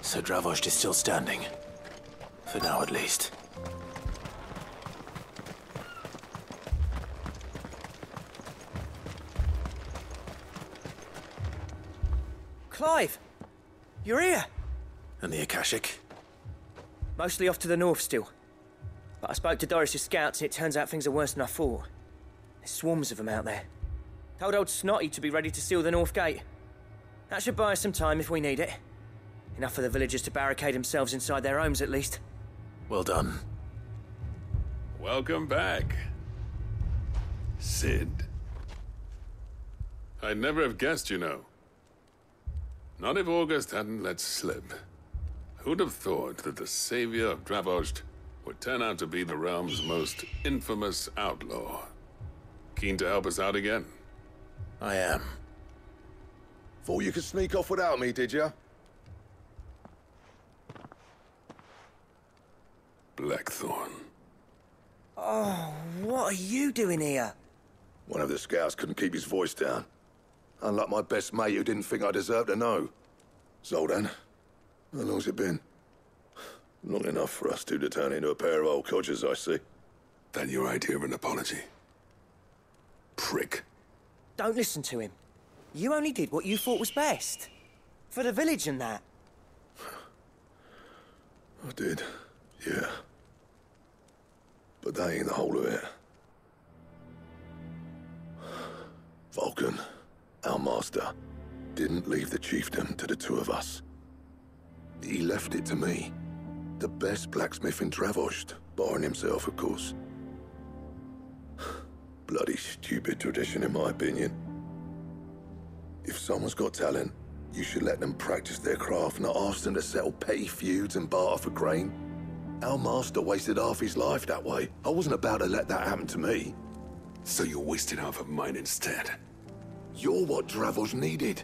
So Dravost is still standing. For now, at least. Clive! You're here! And the Akashic? Mostly off to the north still. But I spoke to Doris's scouts and it turns out things are worse than I thought. There's swarms of them out there. Told old Snotty to be ready to seal the north gate. That should buy us some time if we need it. Enough for the villagers to barricade themselves inside their homes, at least. Well done. Welcome back, Sid. I'd never have guessed, you know. Not if August hadn't let slip. Who'd have thought that the savior of Dravost would turn out to be the realm's most infamous outlaw? Keen to help us out again? I am. Thought you could sneak off without me, did you? Blackthorn. Oh, what are you doing here? One of the scouts couldn't keep his voice down. Unlike my best mate who didn't think I deserved to know. Zoltan, how long's it been? Long enough for us two to turn into a pair of old codgers, I see. That your idea of an apology? Prick. Don't listen to him. You only did what you thought was best. For the village and that. I did, yeah. But that ain't the whole of it. Vulcan, our master, didn't leave the chiefdom to the two of us. He left it to me. The best blacksmith in Dravost, barring himself, of course. Bloody stupid tradition, in my opinion. If someone's got talent, you should let them practice their craft, not ask them to settle petty feuds and barter for grain. Our master wasted half his life that way. I wasn't about to let that happen to me. So you wasted half of mine instead? You're what Dravost needed.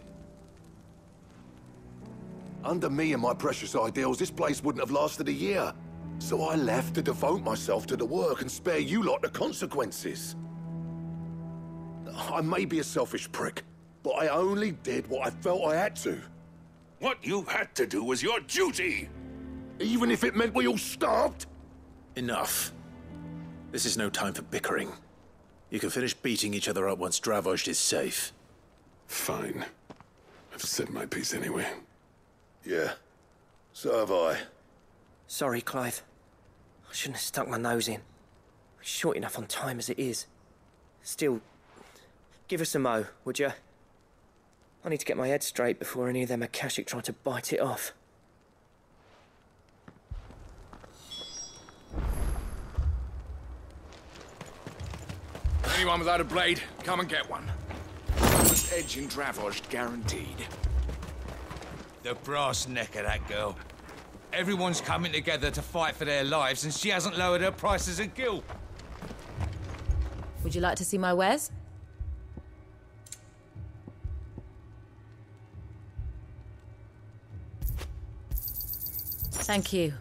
Under me and my precious ideals, this place wouldn't have lasted a year. So I left to devote myself to the work and spare you lot the consequences. I may be a selfish prick, but I only did what I felt I had to. What you had to do was your duty! Even if it meant we all starved? Enough. This is no time for bickering. You can finish beating each other up once Dravost is safe. Fine. I've said my piece anyway. Yeah, so have I. Sorry, Clive. I shouldn't have stuck my nose in. We're short enough on time as it is. Still, Give us a mo, would you? I need to get my head straight before any of them Akashic try to bite it off. Anyone without a blade, come and get one. First edge in Dravoj guaranteed. The brass neck of that girl. Everyone's coming together to fight for their lives, and she hasn't lowered her prices a gill. Would you like to see my wares? Thank you.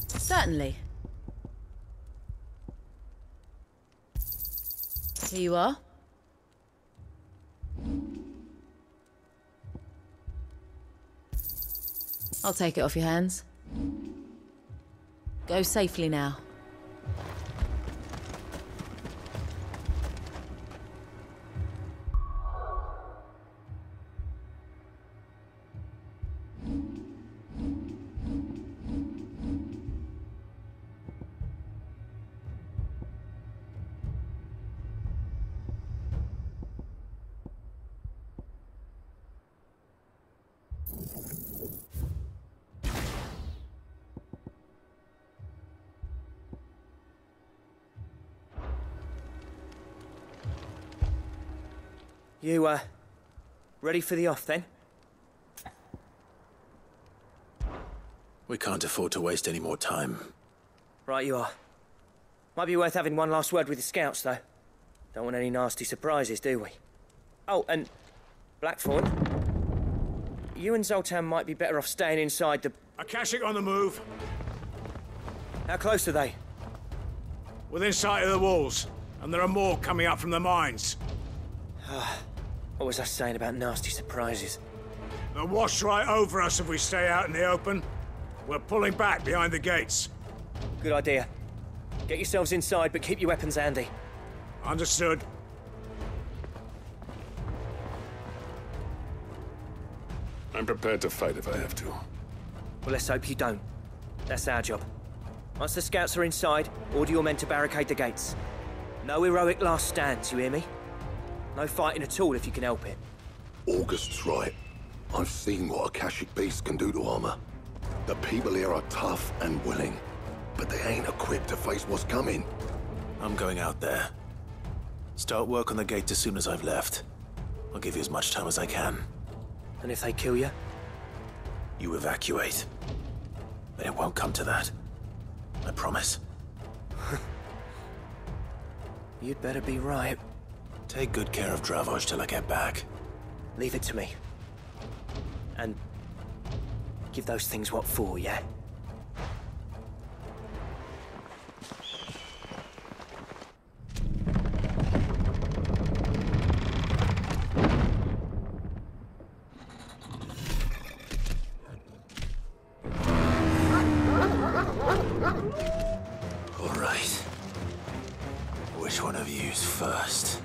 Certainly. Here you are. I'll take it off your hands. Go safely now. You, ready for the off, then? We can't afford to waste any more time. Right you are. Might be worth having one last word with the scouts, though. Don't want any nasty surprises, do we? Oh, and Blackthorn, you and Zoltan might be better off staying inside the... Akashic on the move. How close are they? Within sight of the walls, and there are more coming up from the mines. What was I saying about nasty surprises? They'll wash right over us if we stay out in the open. We're pulling back behind the gates. Good idea. Get yourselves inside, but keep your weapons handy. Understood. I'm prepared to fight if I have to. Well, let's hope you don't. That's our job. Once the scouts are inside, order your men to barricade the gates. No heroic last stands, you hear me? No fighting at all if you can help it. August's right. I've seen what Akashic beasts can do to armor. The people here are tough and willing, but they ain't equipped to face what's coming. I'm going out there. Start work on the gate as soon as I've left. I'll give you as much time as I can. And if they kill you? You evacuate. But it won't come to that. I promise. You'd better be right. Take good care of Dravoj till I get back. Leave it to me. And give those things what for, yeah? All right. Which one of you's first?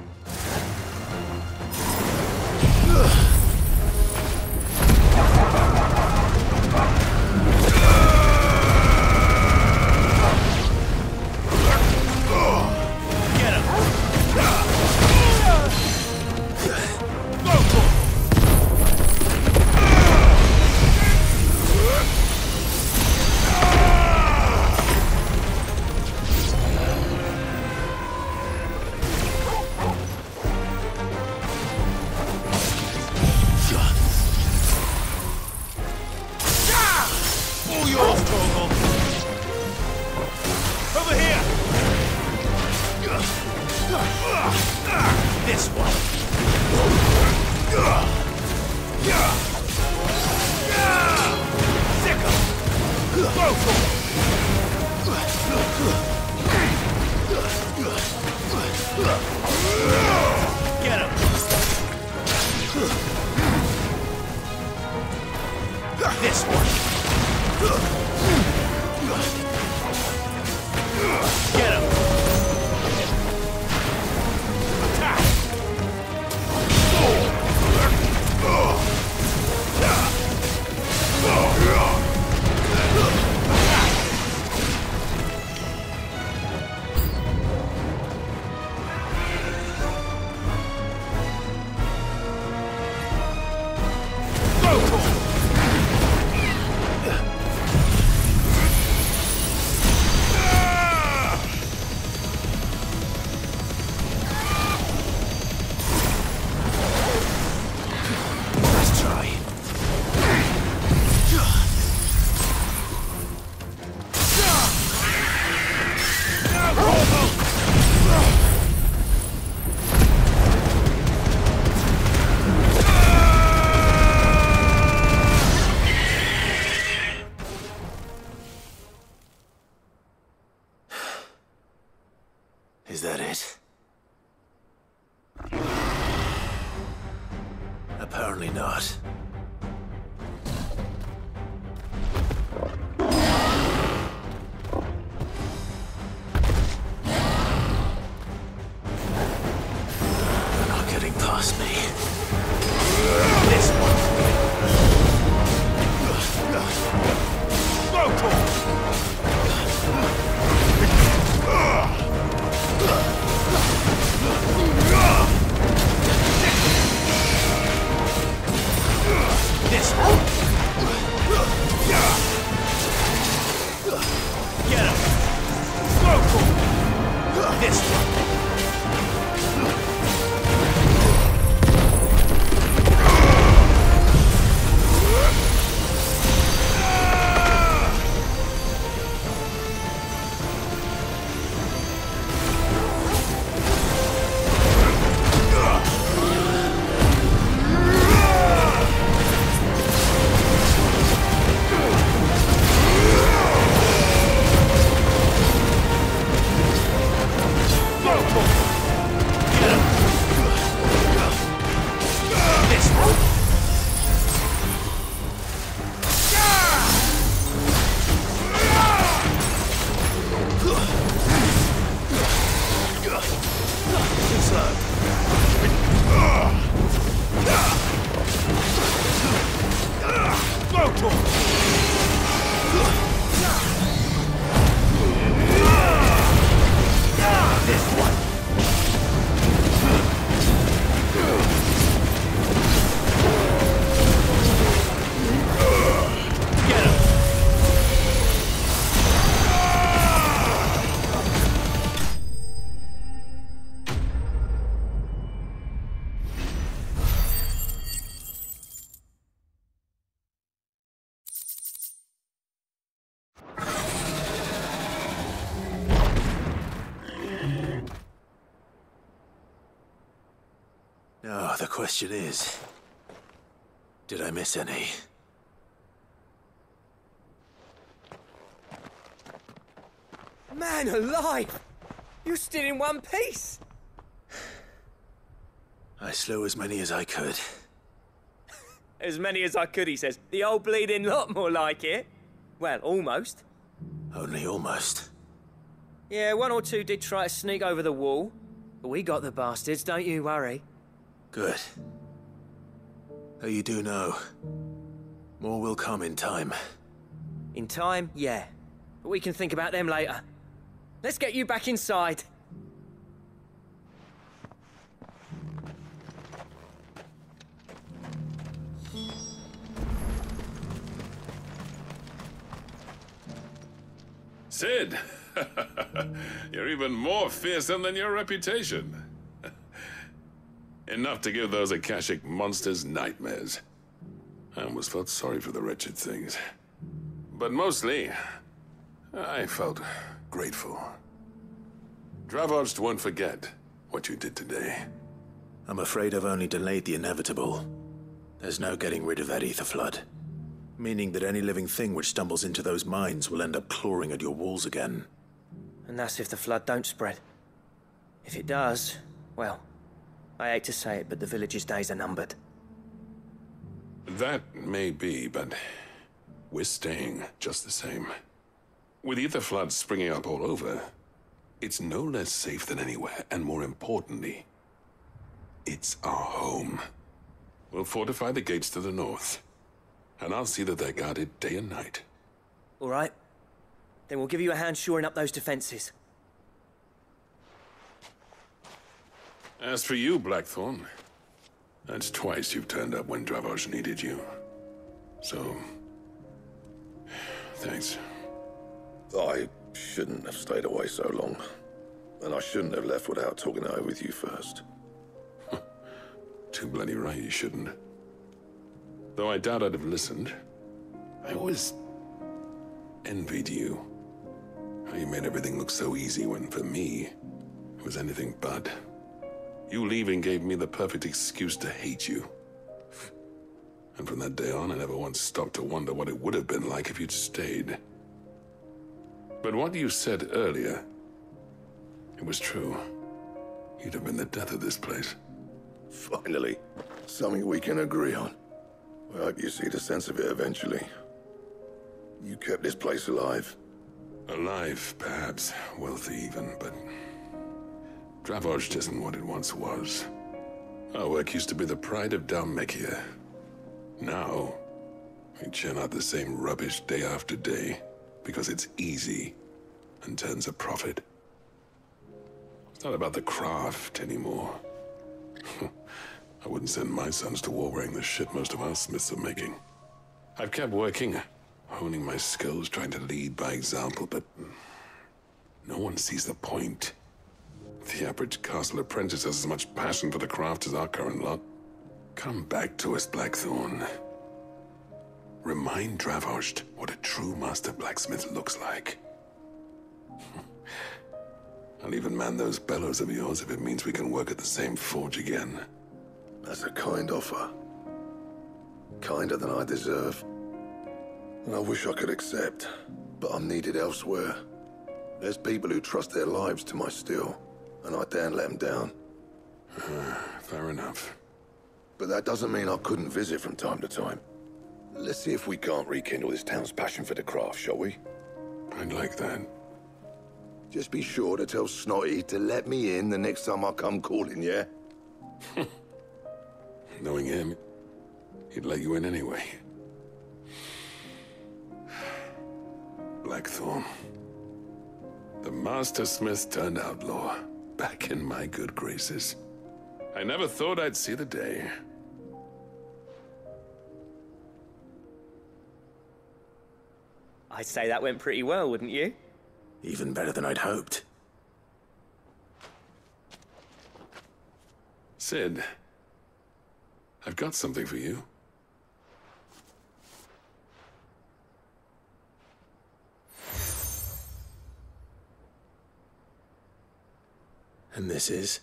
that it? Apparently not. They're not getting past me. This one. This one. Get him. This one. Now, the question is, did I miss any? Man alive! You're still in one piece! I slew as many as I could. As many as I could, he says. The old bleeding lot, more like it. Well, almost. Only almost. Yeah, one or two did try to sneak over the wall. But we got the bastards, don't you worry. Good. Though you do know, more will come in time. In time, yeah. But we can think about them later. Let's get you back inside. Sid! You're even more fearsome than your reputation. Enough to give those Akashic monsters nightmares. I almost felt sorry for the wretched things. But mostly, I felt grateful. Dravoged won't forget what you did today. I'm afraid I've only delayed the inevitable. There's no getting rid of that ether flood. Meaning that any living thing which stumbles into those mines will end up clawing at your walls again. And that's if the flood don't spread. If it does, well, I hate to say it, but the village's days are numbered. That may be, but we're staying just the same. With ether floods springing up all over, it's no less safe than anywhere, and more importantly, it's our home. We'll fortify the gates to the north, and I'll see that they're guarded day and night. All right. Then we'll give you a hand shoring up those defenses. As for you, Blackthorn, that's twice you've turned up when Dravos needed you. So, thanks. I shouldn't have stayed away so long. And I shouldn't have left without talking it over with you first. Too bloody right you shouldn't. Though I doubt I'd have listened. I always envied you. How you made everything look so easy when, for me, it was anything but. You leaving gave me the perfect excuse to hate you. And from that day on, I never once stopped to wonder what it would have been like if you'd stayed. But what you said earlier, it was true. you'd have been the death of this place. Finally, something we can agree on. I hope you see the sense of it eventually. You kept this place alive. Alive, perhaps. Wealthy even, but... Dravozhd isn't what it once was. Our work used to be the pride of Dalmekia. Now, we churn out the same rubbish day after day, because it's easy and turns a profit. It's not about the craft anymore. I wouldn't send my sons to war wearing the shit most of our smiths are making. I've kept working, honing my skills, trying to lead by example, but no one sees the point. The average castle apprentice has as much passion for the craft as our current lot. Come back to us, Blackthorn. Remind Dravozhd what a true master blacksmith looks like. I'll even man those bellows of yours if it means we can work at the same forge again. That's a kind offer. Kinder than I deserve. And I wish I could accept, but I'm needed elsewhere. There's people who trust their lives to my steel, and I daren't let them down. Fair enough. But that doesn't mean I couldn't visit from time to time. Let's see if we can't rekindle this town's passion for the craft, shall we? I'd like that. Just be sure to tell Snotty to let me in the next time I come calling, yeah? Knowing him, he'd let you in anyway. Blackthorn. The Master Smith turned outlaw, back in my good graces. I never thought I'd see the day. I'd say that went pretty well, wouldn't you? Even better than I'd hoped. Sid, I've got something for you. And this is?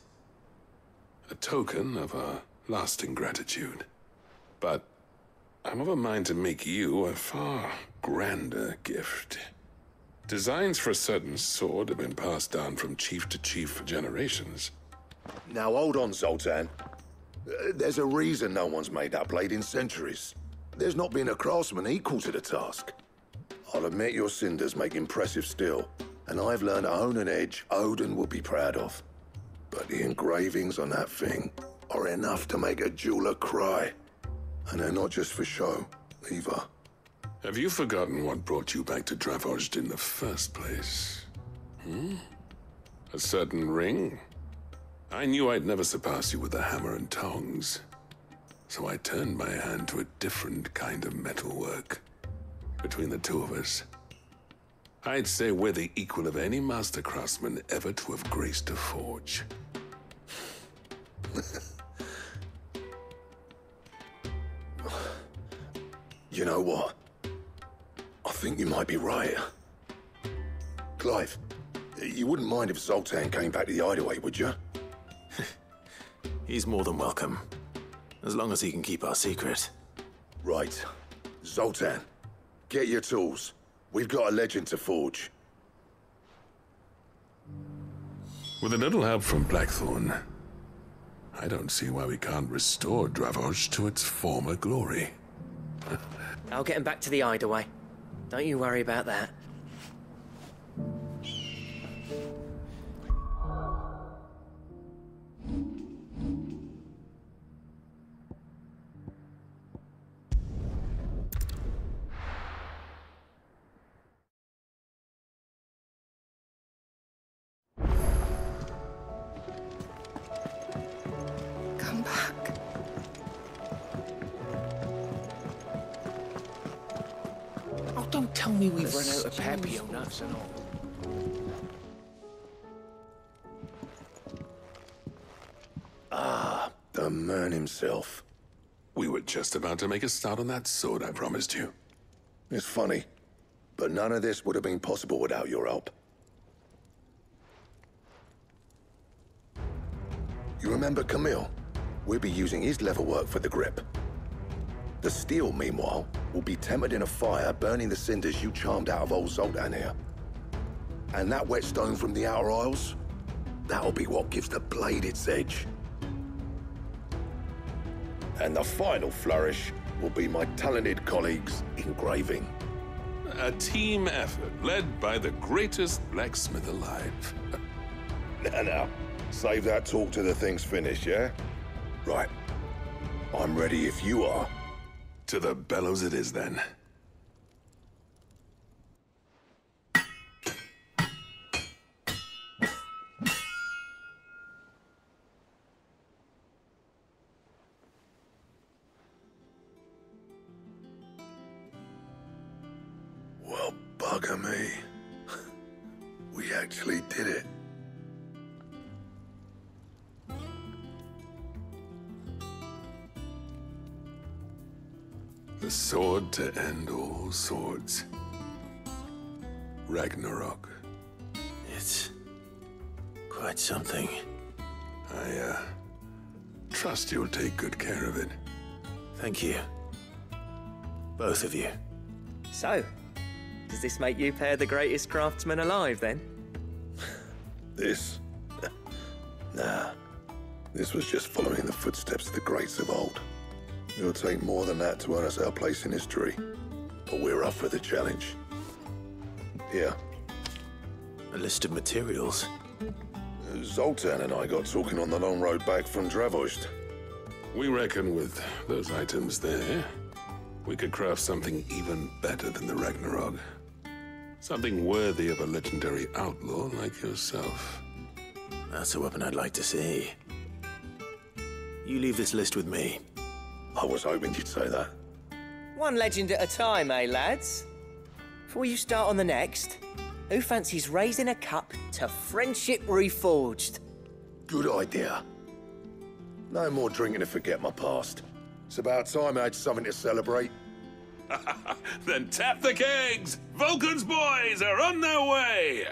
A token of our lasting gratitude. But I'm of a mind to make you a far grander gift. Designs for a certain sword have been passed down from chief to chief for generations. Now hold on, Zoltan. There's a reason no one's made that blade in centuries. There's not been a craftsman equal to the task. I'll admit your cinders make impressive steel, and I've learned to hone an edge Odin will be proud of. But the engravings on that thing are enough to make a jeweler cry. And they're not just for show, either. Have you forgotten what brought you back to Dravozhd in the first place? A certain ring? I knew I'd never surpass you with a hammer and tongs. So I turned my hand to a different kind of metalwork. Between the two of us, I'd say we're the equal of any master craftsman ever to have graced a forge. You know what? I think you might be right. Clive, you wouldn't mind if Zoltan came back to the hideaway, would you? He's more than welcome. As long as he can keep our secret. Right. Zoltan, get your tools. We've got a legend to forge. With a little help from Blackthorn, I don't see why we can't restore Dravozhd to its former glory. I'll get him back to the hideaway. Don't you worry about that. Come back. Oh, don't tell me we've run out of Papio nuts and all. Ah, the man himself. We were just about to make a start on that sword I promised you. It's funny, but none of this would have been possible without your help. You remember Camille? We'll be using his leatherwork for the grip. The steel, meanwhile, will be tempered in a fire, burning the cinders you charmed out of old Zoltan here. And that whetstone from the Outer Isles? That'll be what gives the blade its edge. And the final flourish will be my talented colleagues' engraving. A team effort led by the greatest blacksmith alive. Now, save that talk till the thing's finished, yeah? Right. I'm ready if you are. To the bellows it is, then. Well, bugger me. We actually did it. The sword to end all swords. Ragnarok. It's quite something. I, trust you'll take good care of it. Thank you. Both of you. So, does this make you pair the greatest craftsman alive, then? This? Nah. This was just following the footsteps of the greats of old. It'll take more than that to earn us our place in history. But we're up for the challenge. Here. A list of materials. Zoltan and I got talking on the long road back from Dravozd. We reckon with those items there, we could craft something even better than the Ragnarok. Something worthy of a legendary outlaw like yourself. That's a weapon I'd like to see. You leave this list with me. I was hoping you'd say that. One legend at a time, eh, lads? Before you start on the next, who fancies raising a cup to friendship reforged? Good idea. No more drinking to forget my past. It's about time I had something to celebrate. Then tap the kegs! Vulcan's boys are on their way!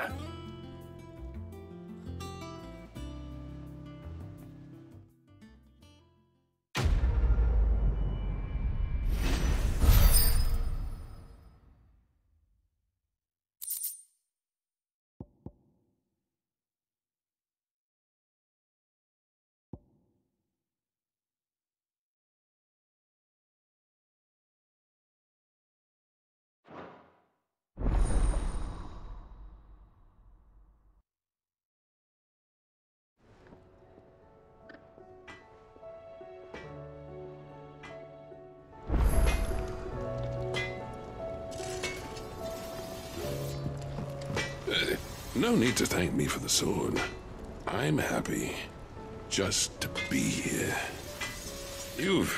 No need to thank me for the sword. I'm happy just to be here. You've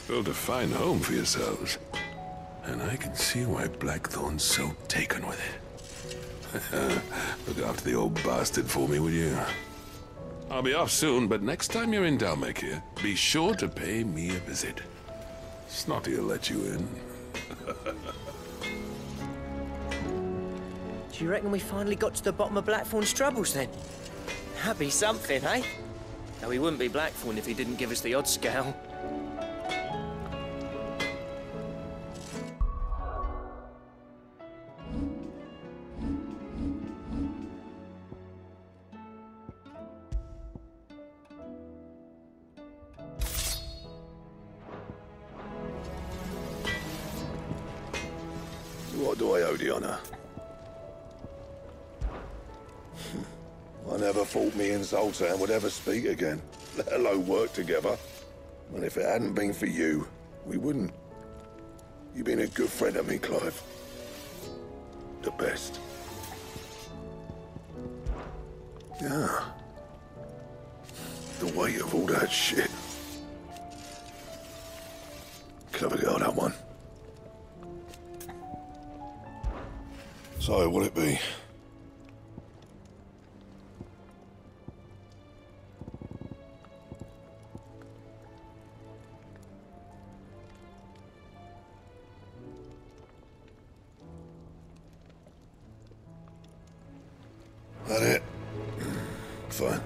built a fine home for yourselves, and I can see why Blackthorn's so taken with it. Look after the old bastard for me, will you? I'll be off soon, but next time you're in Dalmekir, be sure to pay me a visit. Snotty'll let you in. Do you reckon we finally got to the bottom of Blackthorn's troubles, then? That'd be something, eh? Now, he wouldn't be Blackthorn if he didn't give us the odd scowl. What do I owe the honor? I never thought me and Zoltan would ever speak again, let alone work together. And if it hadn't been for you, we wouldn't. You've been a good friend of me, Clive. The best. Yeah. The weight of all that shit. Clever girl, that one. So, what'll it be? That it? Fine.